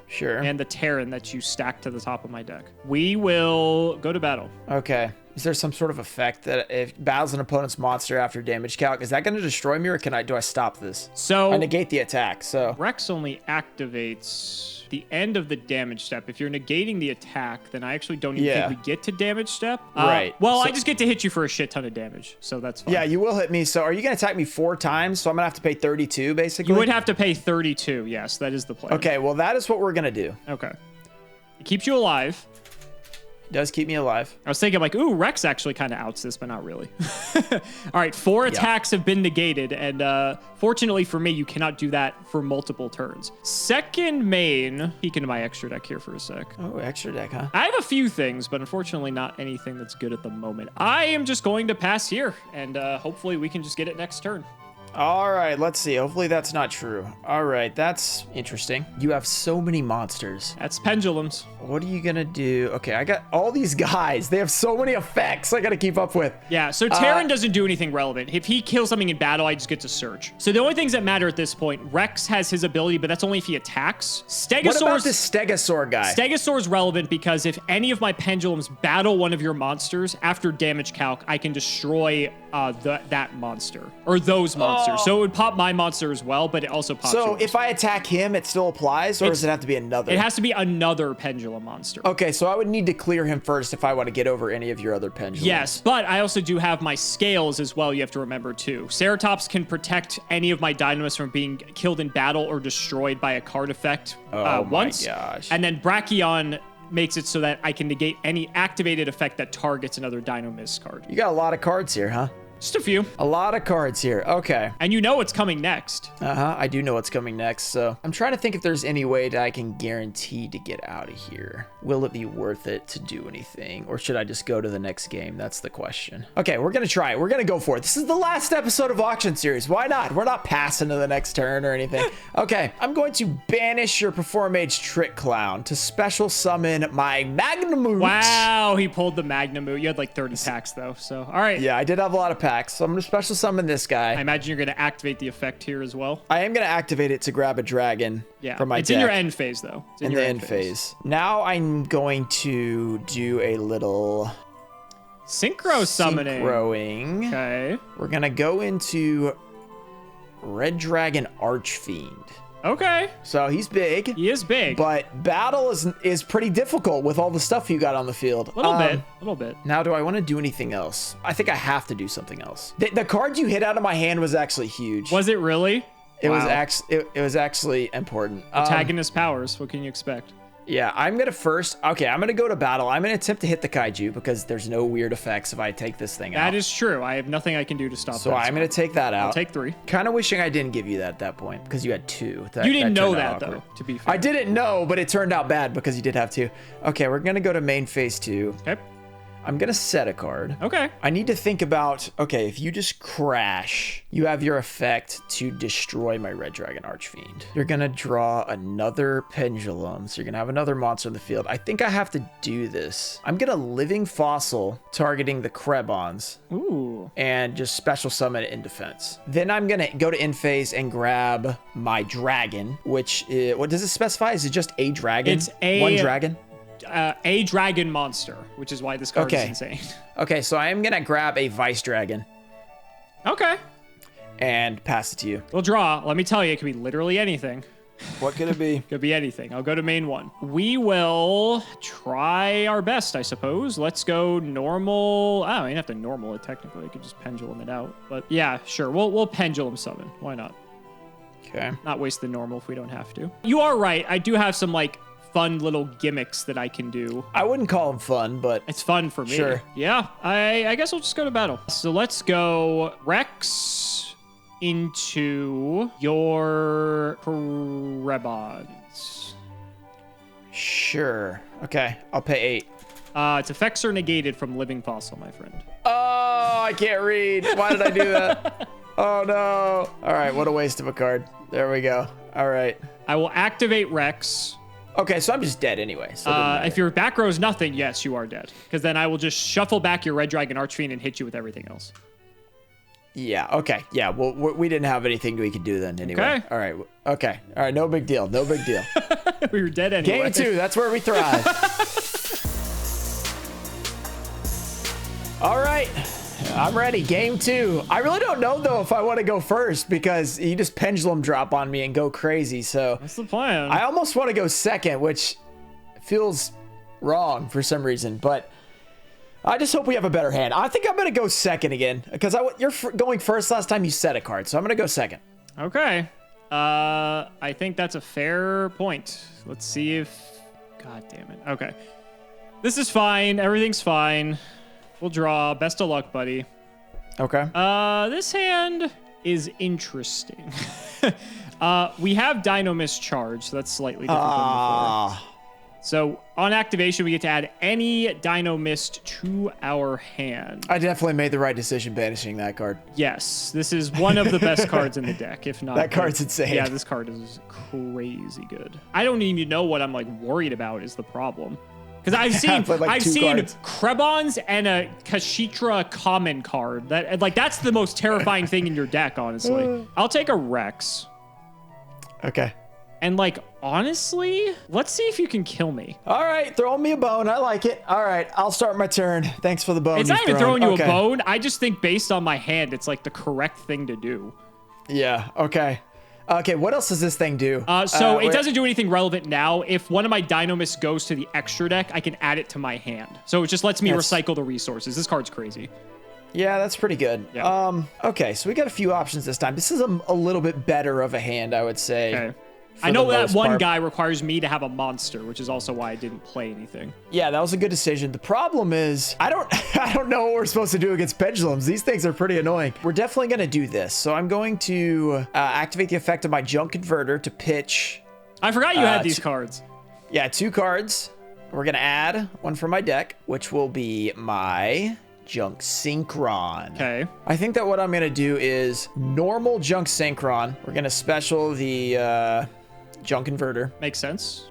Sure. And the Terran that you stacked to the top of my deck. We will go to battle. Okay. Is there some sort of effect that if battles an opponent's monster after damage calc, is that going to destroy me, or do I stop this? So I negate the attack. So Rex only activates the end of the damage step. If you're negating the attack, then I actually don't even think we get to damage step. Right. Well, I just get to hit you for a shit ton of damage, so that's fine. Yeah, you will hit me. So are you going to attack me 4 times? So I'm going to have to pay 32, basically? You would have to pay 32, yes. That is the plan. Okay, well, that is what we're going to do. Okay. It keeps you alive. It does keep me alive. I was thinking like, ooh, Rex actually kind of outs this, but not really. All right, 4 attacks have been negated, and fortunately for me, you cannot do that for multiple turns. Second main, peek into my extra deck here for a sec. Oh, extra deck, huh? I have a few things, but unfortunately not anything that's good at the moment. I am just going to pass here, and hopefully we can just get it next turn. All right, let's see. Hopefully that's not true. All right, that's interesting. You have so many monsters. That's pendulums. What are you gonna do? Okay, I got all these guys. They have so many effects I gotta keep up with. Yeah, so Terran doesn't do anything relevant. If he kills something in battle, I just get to search. So the only things that matter at this point, Rex has his ability, but that's only if he attacks. What about this Stegosaur guy? Stegosaur is relevant because if any of my pendulums battle one of your monsters, after damage calc, I can destroy that monster, or those monsters. So it would pop my monster as well, but it also pops yours. If I attack him, it still applies, or does it have to be another? It has to be another pendulum monster. Okay, so I would need to clear him first if I want to get over any of your other pendulums. Yes, but I also do have my scales as well, you have to remember too. Ceratops can protect any of my Dynamis from being killed in battle or destroyed by a card effect once. Oh my gosh. And then Brachion makes it so that I can negate any activated effect that targets another Dynamis card. You got a lot of cards here, huh? Just a few. A lot of cards here. Okay. And you know what's coming next. I do know what's coming next. So I'm trying to think if there's any way that I can guarantee to get out of here. Will it be worth it to do anything? Or should I just go to the next game? That's the question. Okay, we're going to try it. We're going to go for it. This is the last episode of Auction Series. Why not? We're not passing to the next turn or anything. Okay, I'm going to banish your Perform Mage Trick Clown to special summon my Magnemooot. Wow, he pulled the Magnemooot. You had like 30 packs though, so all right. Yeah, I did have a lot of packs. So I'm going to special summon this guy. I imagine you're going to activate the effect here as well. I am going to activate it to grab a dragon from my deck. It's in your end phase, though. It's in the end phase. Now I'm going to do a little synchro summoning. Synchroing. Okay. We're going to go into Red Dragon Archfiend. Okay. So he's big. He is big. But battle is pretty difficult with all the stuff you got on the field. A little bit. Now, do I want to do anything else? I think I have to do something else. The card you hit out of my hand was actually huge. Was it really? It was actually important. Antagonist powers. What can you expect? Yeah, I'm going to go to battle. I'm going to attempt to hit the kaiju because there's no weird effects if I take this thing out. That is true. I have nothing I can do to stop that. So I'm going to take that out. I'll take 3. Kind of wishing I didn't give you that at that point because you had 2. You didn't know that, though, to be fair. I didn't know, but it turned out bad because you did have 2. Okay, we're going to go to main phase 2. Okay. I'm going to set a card. Okay. I need to think about, okay, if you just crash, you have your effect to destroy my Red Dragon Archfiend. You're going to draw another pendulum, so you're going to have another monster in the field. I think I have to do this. I'm going to Living Fossil targeting the Krebons. Ooh. And just special summon it in defense. Then I'm going to go to end phase and grab my dragon, which is, what does it specify? Is it just a dragon? It's one dragon? A dragon monster, which is why this card is insane. Okay, so I am going to grab a Vice Dragon. Okay. And pass it to you. We'll draw. Let me tell you, it could be literally anything. What could it be? Could be anything. I'll go to main one. We will try our best, I suppose. Let's go normal. I don't even have to normal it technically. I could just pendulum it out. But yeah, sure. We'll pendulum summon. Why not? Okay. Not waste the normal if we don't have to. You are right. I do have some like fun little gimmicks that I can do. I wouldn't call them fun, but it's fun for me. Sure. Yeah. I guess we'll just go to battle. So let's go Rex into your Krebons. Sure. Okay. I'll pay 8. Its effects are negated from Living Fossil, my friend. Oh, I can't read. Why did I do that? Oh, no. All right. What a waste of a card. There we go. All right. I will activate Rex. Okay, so I'm just dead anyway. So if your back row is nothing, yes, you are dead. Because then I will just shuffle back your Red Dragon Archfiend and hit you with everything else. Yeah, okay. Yeah, well, we didn't have anything we could do then anyway. Okay. All right. Okay. All right, no big deal. No big deal. We were dead anyway. Game 2, that's where we thrive. All right. I'm ready. Game 2. I really don't know, though, if I want to go first because you just pendulum drop on me and go crazy. So that's the plan. I almost want to go second, which feels wrong for some reason, but I just hope we have a better hand. I think I'm going to go second again because you're going first last time you set a card, so I'm going to go second. Okay. I think that's a fair point. Let's see if... God damn it. Okay. This is fine. Everything's fine. We'll draw. Best of luck, buddy. Okay. This hand is interesting. We have Dynamist Charge, so that's slightly different than before. So on activation, we get to add any Dynamist to our hand. I definitely made the right decision banishing that card. Yes, this is one of the best cards in the deck, if not. That card's insane. Yeah, this card is crazy good. I don't even know what I'm like worried about is the problem. Because I've seen Krebons and a Kashitra common card. That's the most terrifying thing in your deck, honestly. I'll take a Rex. Okay. And honestly, let's see if you can kill me. All right, throw me a bone. I like it. All right, I'll start my turn. Thanks for the bone. It's not even throwing you a bone. I just think based on my hand, it's like the correct thing to do. Yeah. Okay. Okay, what else does this thing do? So it doesn't do anything relevant now. If one of my Dynamists goes to the extra deck, I can add it to my hand. So it just lets me recycle the resources. This card's crazy. Yeah, that's pretty good. Yeah. Okay, so we got a few options this time. This is a little bit better of a hand, I would say. Okay. I know that one guy requires me to have a monster, which is also why I didn't play anything. Yeah, that was a good decision. The problem is, I don't know what we're supposed to do against pendulums. These things are pretty annoying. We're definitely going to do this. So I'm going to activate the effect of my Junk Converter to pitch. I forgot you had these cards. Yeah, 2 cards. We're going to add one from my deck, which will be my Junk Synchron. Okay. I think that what I'm going to do is normal Junk Synchron. We're going to special the Junk Converter. Makes sense.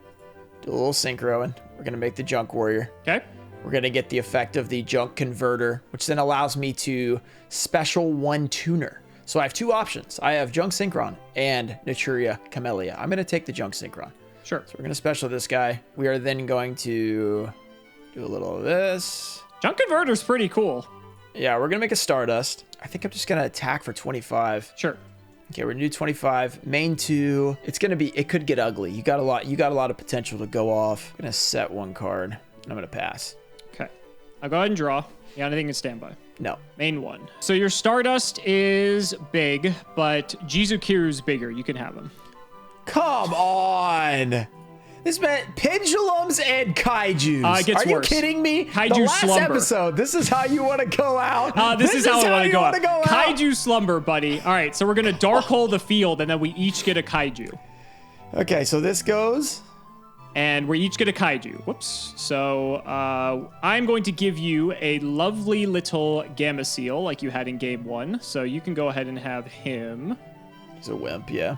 Do a little synchro, and we're going to make the Junk Warrior. Okay. We're going to get the effect of the Junk Converter, which then allows me to special 1 tuner. So I have 2 options. I have Junk Synchron and Naturia Camellia. I'm going to take the Junk Synchron. Sure. So we're going to special this guy. We are then going to do a little of this. Junk Converter's pretty cool. Yeah, we're going to make a Stardust. I think I'm just going to attack for 25. Sure. Okay, we're gonna do 25. Main 2. It could get ugly. You got a lot of potential to go off. I'm gonna set 1 card, and I'm gonna pass. Okay. I'll go ahead and draw. You got anything in standby? No. Main 1. So your Stardust is big, but Jizukiru's bigger. You can have him. Come on! This meant pendulums and kaijus. It gets Are you worse. kidding me? Kaiju the last slumber. Episode, this is how you want to go out. This is how I want to go out. Go out. Kaiju slumber, buddy. All right, so we're going to dark hole the field, and then we each get a kaiju. Okay, so this goes, And we're each going to kaiju. Whoops. So I'm going to give you a lovely little Gamma Seal like you had in game 1. So you can go ahead and have him. He's a wimp, yeah.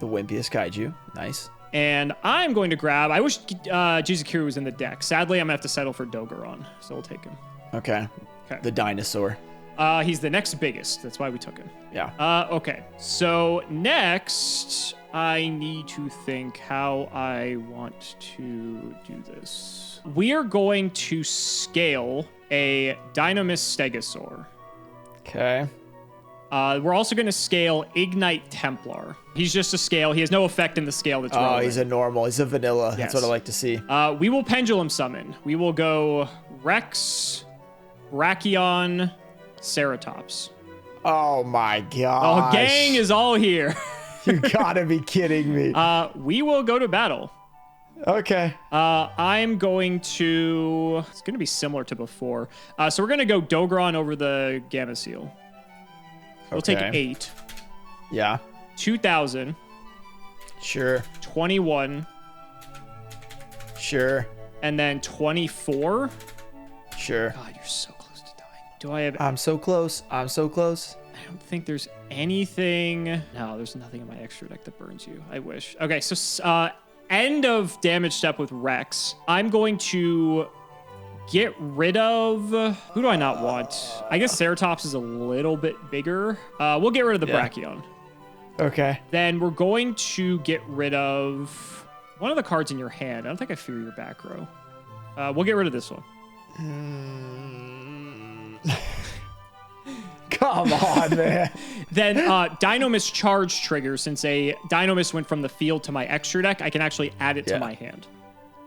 The wimpiest kaiju. Nice. And I'm going to grab... I wish Jizukiro was in the deck. Sadly, I'm going to have to settle for Dogeron. So we'll take him. Okay. The dinosaur. He's the next biggest. That's why we took him. Yeah. Okay. So next... I need to think how I want to do this. We are going to scale a Dynamis Stegosaur. Okay. We're also going to scale Ignite Templar. He's just a scale. He has no effect in the scale that's relevant. He's a normal. He's a vanilla. Yes. That's what I like to see. We will Pendulum Summon. We will go Rex, Brachion, Ceratops. Oh my gosh. Oh, gang is all here. You gotta be kidding me. We will go to battle. Okay. I'm going to... It's going to be similar to before. So we're going to go Dogron over the Gamma Seal. We'll take 8. Yeah. 2,000. Sure. 21. Sure. And then 24. Sure. God, you're so close to dying. Do I have... I'm so close. I'm so close. I don't think there's anything... No, there's nothing in my extra deck that burns you. I wish. Okay, so end of damage step with Rex. I'm going to get rid of... Who do I not want? I guess Ceratops is a little bit bigger. We'll get rid of the Brachion. Okay. Then we're going to get rid of one of the cards in your hand. I don't think I fear your back row. We'll get rid of this one. Come on, man. Then Dynamis Charge trigger. Since a Dynamis went from the field to my extra deck, I can actually add it to my hand.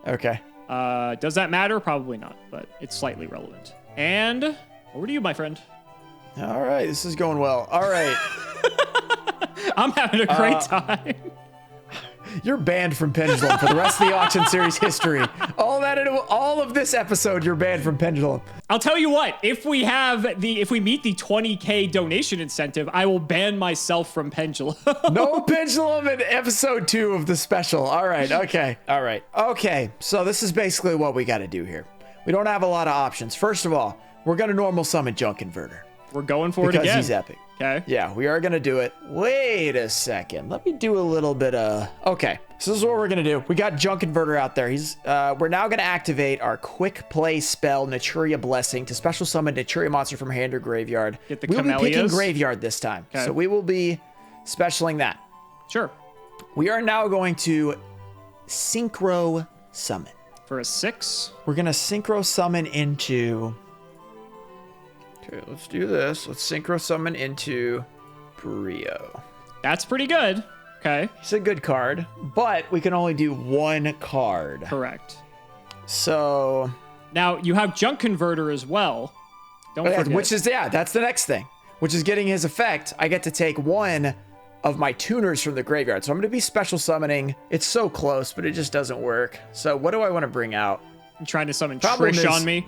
Okay. Does that matter? Probably not, but it's slightly relevant. And over to you, my friend. All right. This is going well. All right. I'm having a great time. You're banned from Pendulum for the rest of the auction series history. All of this episode, you're banned from Pendulum. I'll tell you what, if we meet the 20K donation incentive, I will ban myself from Pendulum. No Pendulum in episode 2 of the special. All right. Okay. All right. Okay. So this is basically what we got to do here. We don't have a lot of options. First of all, we're going to normal summon Junk Converter. We're going for it again. Because he's epic. Okay. Yeah, we are going to do it. Wait a second. Let me do a little bit of... Okay, so this is what we're going to do. We got Junk Converter out there. We're now going to activate our quick play spell, Naturia Blessing, to special summon Naturia monster from hand or graveyard. Get the we'll Camellias. be picking graveyard this time. Okay. So we will be specialing that. Sure. We are now going to Synchro Summon. For a 6. We're going to Synchro Summon into... Okay, let's do this. Let's Synchro Summon into Brio. That's pretty good. Okay. It's a good card, but we can only do one card. Correct. So... Now, you have Junk Converter as well. Don't forget. Which is, that's the next thing. Which is getting his effect. I get to take one of my tuners from the graveyard. So I'm going to be special summoning. It's so close, but it just doesn't work. So what do I want to bring out? I'm trying to summon Problem Trish is- on me.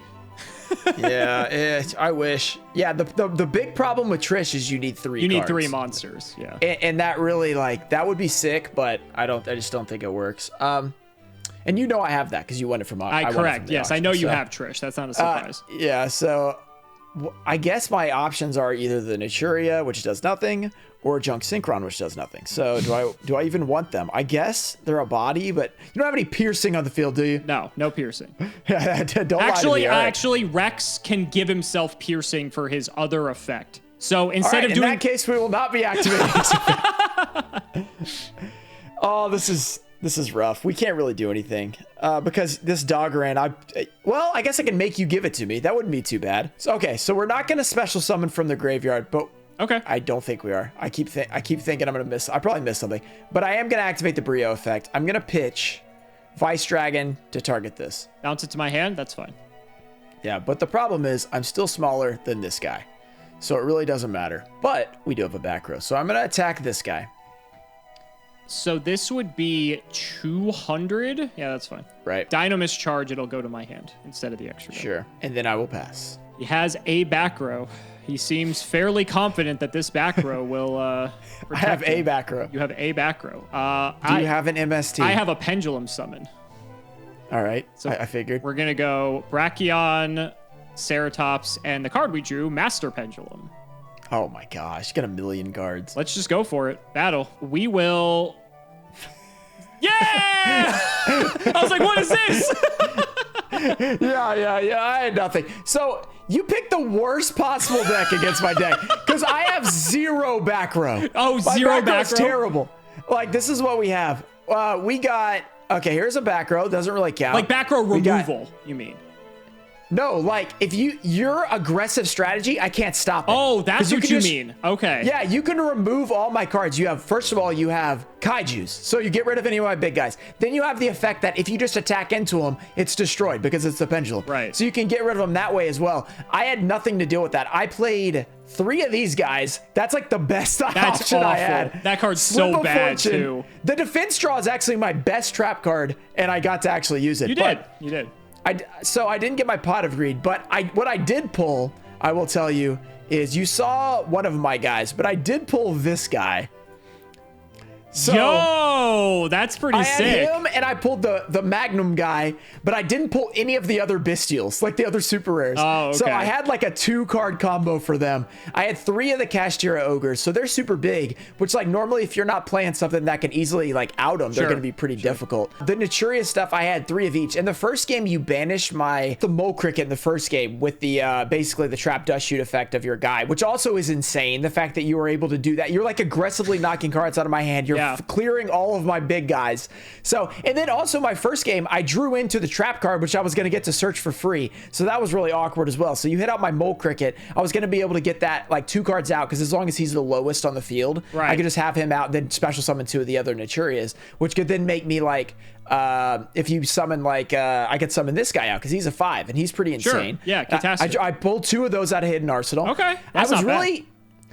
Yeah, I wish. Yeah, the big problem with Trish is you need 3 You need cards. 3 monsters. Yeah. And that really, that would be sick, but I just don't think it works. And you know I have that because you won it from I won it correct. from the Yes, I auction, know you so- have Trish. That's not a surprise. Yeah, so I guess my options are either the Naturia, which does nothing, or Junk Synchron, which does nothing. So do I even want them? I guess they're a body, but you don't have any piercing on the field, do you? No piercing. Don't lie to me. All right. Actually, Rex can give himself piercing for his other effect. So instead All right, of doing in that case, we will not be activating this. Oh, this is rough. We can't really do anything because this Doggeran, I guess I can make you give it to me. That wouldn't be too bad. So we're not going to special summon from the graveyard, but okay, I don't think we are. I keep thinking I'm going to miss. I probably missed something, but I am going to activate the Brio effect. I'm going to pitch Vice Dragon to target this. bounce it to my hand. That's fine. Yeah, but the problem is I'm still smaller than this guy, so it really doesn't matter. But we do have a back row, so I'm going to attack this guy. So this would be 200. Yeah, that's fine. Right. Dynamis Charge, it'll go to my hand instead of the extra. Sure. And then I will pass. He has a back row. He seems fairly confident that this back row will I protect have a him. back row. You have a back row. Do you have an MST? I have a Pendulum Summon. All right. So I figured. We're going to go Brachion, Ceratops, and the card we drew, Master Pendulum. Oh my gosh. Got a million cards. Let's just go for it. Battle. We will... Yeah! I was like, what is this? Yeah. I had nothing. So you picked the worst possible deck against my deck because I have 0 back row. Oh, my 0 back back row's row? Terrible. Like, this is what we have. We got... Okay, here's a back row. Doesn't really count. Like back row removal, you mean? No, like if your aggressive strategy, I can't stop it. Oh, that's what you just, mean. Okay. Yeah, you can remove all my cards. You have, first of all, you have kaijus. So you get rid of any of my big guys. Then you have the effect that if you just attack into them, it's destroyed because it's the pendulum. Right. So you can get rid of them that way as well. I had nothing to deal with that. I played 3 of these guys. That's like the best option I had. That card's Slip so of bad Fortune. too. The defense draw is actually my best trap card, and I got to actually use it. You did. So I didn't get my pot of greed, but what I did pull, I will tell you, is you saw one of my guys, but I did pull this guy. So Yo, that's pretty sick. I had him, and I pulled the Magnum guy, but I didn't pull any of the other Bestials, like the other super rares. Oh, okay. So I had like a 2-card combo for them. I had 3 of the Kashtira Ogres, so they're super big, which like normally if you're not playing something that can easily like out them, they're going to be pretty difficult. The Naturia stuff, I had 3 of each. In the first game, you banished the Mole Cricket in the first game with the basically the Trap Dust Shoot effect of your guy, which also is insane. The fact that you were able to do that. You're like aggressively knocking cards out of my hand. You're clearing all of my big guys. So, and then also my first game, I drew into the trap card, which I was going to get to search for free. So that was really awkward as well. So you hit out my Mole Cricket. I was going to be able to get that like 2 cards out because as long as he's the lowest on the field, I could just have him out and then special summon 2 of the other Naturias, which could then make me like, if you summon like, I could summon this guy out because he's a 5 and he's pretty insane. Yeah, fantastic. I pulled 2 of those out of Hidden Arsenal. Okay, that's not bad.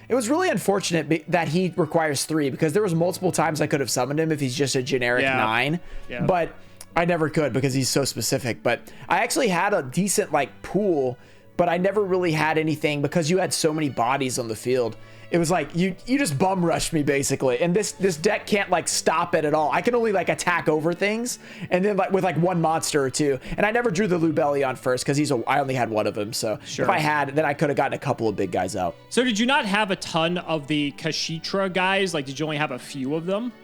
It was really unfortunate that he requires 3 because there was multiple times I could have summoned him if he's just a generic 9, but I never could because he's so specific. But I actually had a decent like pool, but I never really had anything because you had so many bodies on the field. It was like you just bum rushed me basically, and this deck can't like stop it at all. I can only like attack over things, and then like with like 1 monster or 2. And I never drew the Lubellion first because I only had 1 of them. So if I had, then I could have gotten a couple of big guys out. So did you not have a ton of the Kashitra guys? Like, did you only have a few of them?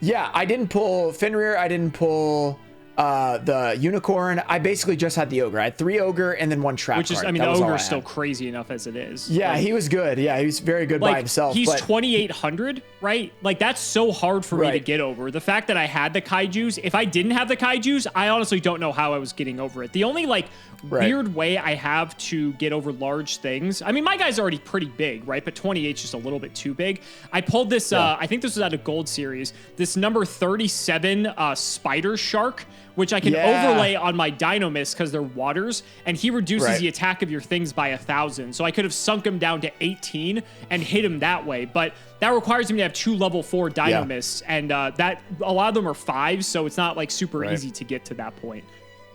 Yeah, I didn't pull Fenrir. I didn't pull the Unicorn. I basically just had the Ogre. I had 3 Ogre and then 1 trap Which is, card. I mean, the Ogre's still crazy enough as it is. Yeah, like, he was good. Yeah, he was very good by himself. He's 2,800, right? Like, that's so hard for me to get over. The fact that I had the Kaijus, if I didn't have the Kaijus, I honestly don't know how I was getting over it. The only, like, weird way I have to get over large things, I mean, my guy's already pretty big, right? But 28 is just a little bit too big. I pulled this, I think this was out of Gold Series, this number 37 Spider Shark, which I can overlay on my Dynamis because they're waters, and he reduces the attack of your things by 1,000. So I could have sunk him down to 18 and hit him that way, but that requires me to have 2 level 4 Dynamis, and that a lot of them are 5s, so it's not like super easy to get to that point.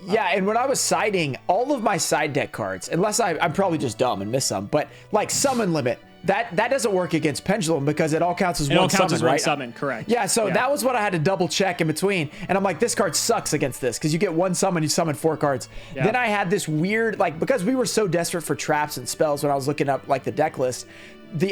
Yeah, and when I was siding, all of my side deck cards, unless I'm probably just dumb and miss some, but like Summon Limit, that doesn't work against Pendulum because it all counts as one summon, right? Summon, correct. Yeah, so that was what I had to double check in between. And I'm like, this card sucks against this because you get 1 summon, you summon 4 cards. Yeah. Then I had this weird, like, because we were so desperate for traps and spells when I was looking up like the deck list,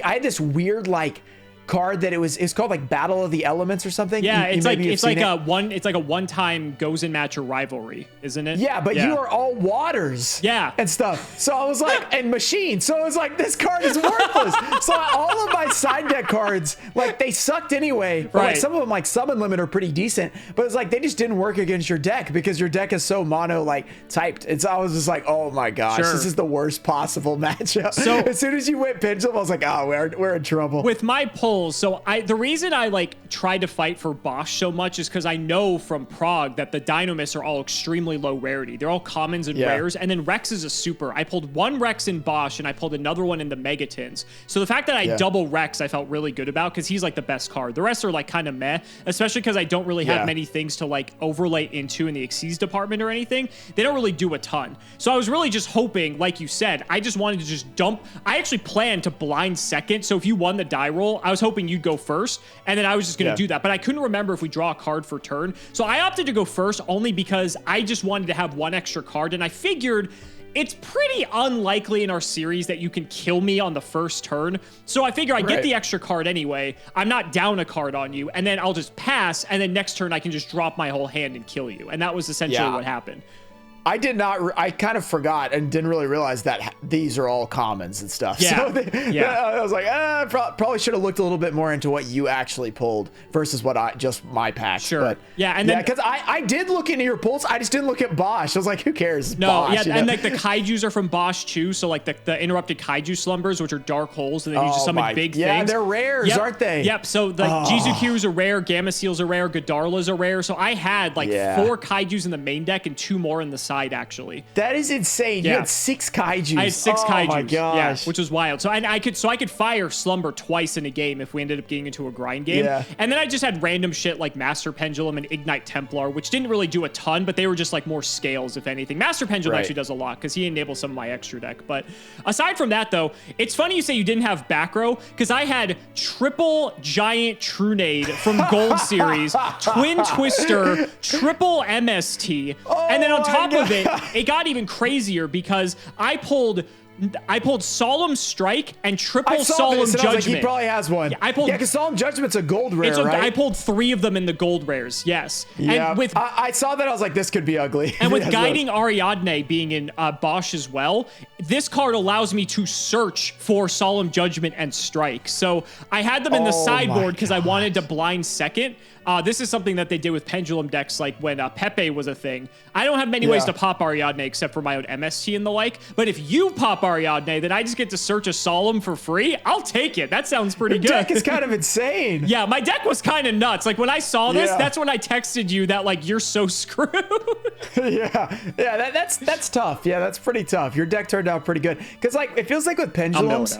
I had this weird like card that it's called like Battle of the Elements or something. Yeah, it's like a one-time goes in match or rivalry, isn't it? Yeah, but you are all waters. Yeah. And stuff. So I was like, and machine. So I was like, this card is worthless. So all of my side deck cards, like they sucked anyway. But like some of them like Summon Limit are pretty decent, but it's like they just didn't work against your deck because your deck is so mono like typed. I was just like, oh my gosh, this is the worst possible matchup. So as soon as you went Pendulum, I was like, oh, we're in trouble. With my pulls, so the reason I like tried to fight for Bosch so much is because I know from Prague that the Dynamis are all extremely low rarity. They're all commons and rares, and then Rex is a super. I pulled 1 Rex in Bosch, and I pulled another one in the Megatins. So the fact that I double Rex, I felt really good about because he's like the best card. The rest are like kind of meh, especially because I don't really have many things to like overlay into in the Xyz department or anything. They don't really do a ton. So I was really just hoping, like you said, I just wanted to just dump. I actually planned to blind second. So if you won the die roll, I was hoping you'd go first, and then I was just going to do that. But I couldn't remember if we draw a card for turn. So I opted to go first only because I just wanted to have one extra card. And I figured it's pretty unlikely in our series that you can kill me on the first turn. So I figure I get the extra card anyway. I'm not down a card on you, and then I'll just pass, and then next turn I can just drop my whole hand and kill you. And that was essentially what happened. I did not. I kind of forgot and didn't really realize that these are all commons and stuff. Yeah. So I was like, probably should have looked a little bit more into what you actually pulled versus what just my pack. Sure. But yeah, and then because I did look into your pulls. I just didn't look at Bosch. I was like, who cares? No, Bosch, and like the kaijus are from Bosch too. So like the interrupted kaiju slumbers, which are dark holes, and then you just summon big things. Yeah, they're rares, aren't they? Yep. So like Jizukiru's are rare, Gamma Seals are rare, Godarla's are rare. So I had like 4 kaijus in the main deck and 2 more in the side actually. That is insane. You had 6 kaijus. I had 6 kaijus. Oh my gosh. Yeah, which was wild. So I could fire Slumber twice in a game if we ended up getting into a grind game. Yeah. And then I just had random shit like Master Pendulum and Ignite Templar, which didn't really do a ton, but they were just like more scales, if anything. Master Pendulum actually does a lot because he enables some of my extra deck. But aside from that, though, it's funny you say you didn't have back row because I had triple giant Trunade from Gold Series, Twin Twister, triple MST, and then on top of it, it got even crazier because I pulled Solemn Strike and triple Solemn Judgment. I was like, he probably has one. Yeah, because Solemn Judgment's a gold rare, right? I pulled 3 of them in the gold rares, yes. Yeah, and with I saw that, I was like, this could be ugly. And with Guiding Ariadne being in Bosch as well, this card allows me to search for Solemn Judgment and Strike. So I had them in the sideboard because I wanted to blind second. This is something that they did with pendulum decks, like when Pepe was a thing. I don't have many ways to pop Ariadne except for my own MST and the like. But if you pop Ariadne, then I just get to search a Solemn for free. I'll take it. That sounds pretty good. Your deck is kind of insane. Yeah, my deck was kind of nuts. Like when I saw this, that's when I texted you that like you're so screwed. That's tough. Yeah, that's pretty tough. Your deck turned out pretty good because like it feels like with pendulums,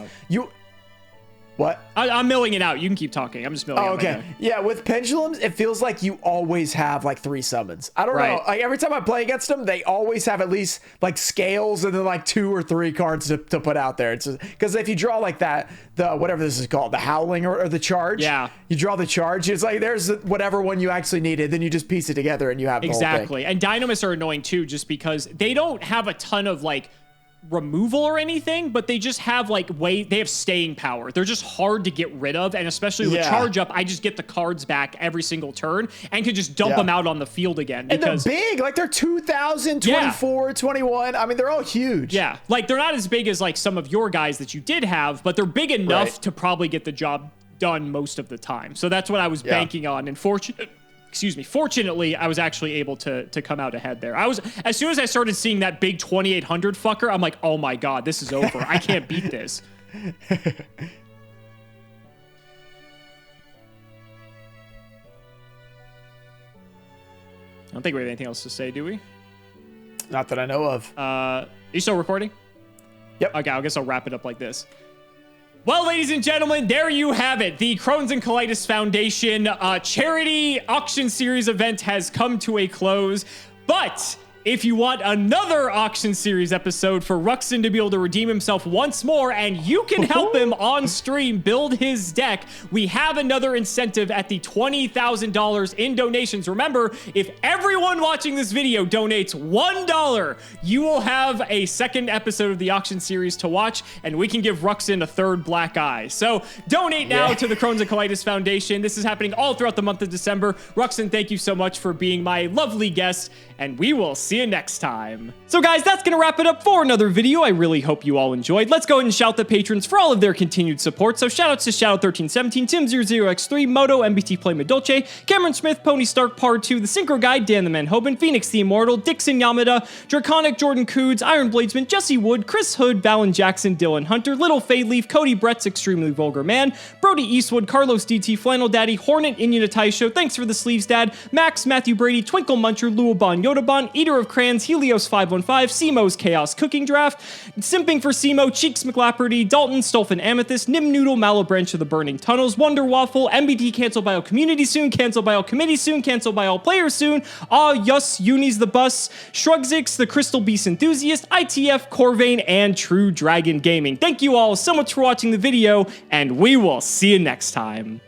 What? I'm milling it out. You can keep talking. I'm just milling it out. Okay. Yeah, with pendulums, it feels like you always have like 3 summons. I don't know. Like every time I play against them, they always have at least like scales and then like 2 or 3 cards to put out there. It's because if you draw like that, the whatever this is called, the howling or the charge. Yeah. You draw the charge. It's like there's whatever one you actually needed. Then you just piece it together and you have the whole thing. Exactly. And Dynamis are annoying too, just because they don't have a ton of like removal or anything, but they just have like they have staying power. They're just hard to get rid of, and especially with charge up, I just get the cards back every single turn and can just dump them out on the field again. Because, and they're big, like they're 2,000, 24, 21. I mean, they're all huge. Yeah, like they're not as big as like some of your guys that you did have, but they're big enough to probably get the job done most of the time. So that's what I was banking on. And fortunately, I was actually able to come out ahead there. As soon as I started seeing that big 2,800 fucker, I'm like, oh my God, this is over. I can't beat this. I don't think we have anything else to say, do we? Not that I know of. Are you still recording? Yep. Okay, I guess I'll wrap it up like this. Well, ladies and gentlemen, there you have it. The Crohn's and Colitis Foundation charity auction series event has come to a close. But if you want another auction series episode for Ruxin to be able to redeem himself once more, and you can help him on stream build his deck, we have another incentive at the $20,000 in donations. Remember, if everyone watching this video donates $1, you will have a second episode of the auction series to watch, and we can give Ruxin a third black eye. So donate now to the Crohn's and Colitis Foundation. This is happening all throughout the month of December. Ruxin, thank you so much for being my lovely guest, and we will see you next time. So guys, that's gonna wrap it up for another video. I really hope you all enjoyed. Let's go ahead and shout the patrons for all of their continued support. So shoutouts to Shadow1317, Tim00x3, Moto, MBT Play Madolce, Cameron Smith, Pony Stark Part 2, The Synchro Guy, Dan the Man Hoban, Phoenix the Immortal, Dixon Yamada, Draconic Jordan Coods, Iron Bladesman, Jesse Wood, Chris Hood, Valen Jackson, Dylan Hunter, Little Fade Leaf, Cody Brett's Extremely Vulgar Man, Brody Eastwood, Carlos DT, Flannel Daddy, Hornet, Indian Show, thanks for the sleeves, Dad, Max, Matthew Brady, Twinkle Muncher, Luabon, Yodabon, Eater of of Crayons, Helios515, Cimo's Chaos Cooking Draft, Simping for Cimo, Cheeks McLapperty, Dalton, Stolfin Amethyst, Nim Noodle, Mallow Branch of the Burning Tunnels, Wonder Waffle, MBT canceled by all community soon, canceled by all committee soon, canceled by all players soon, Yus, Unis the Bus, Shrugzix, the Crystal Beast Enthusiast, ITF, Corvain, and True Dragon Gaming. Thank you all so much for watching the video, and we will see you next time.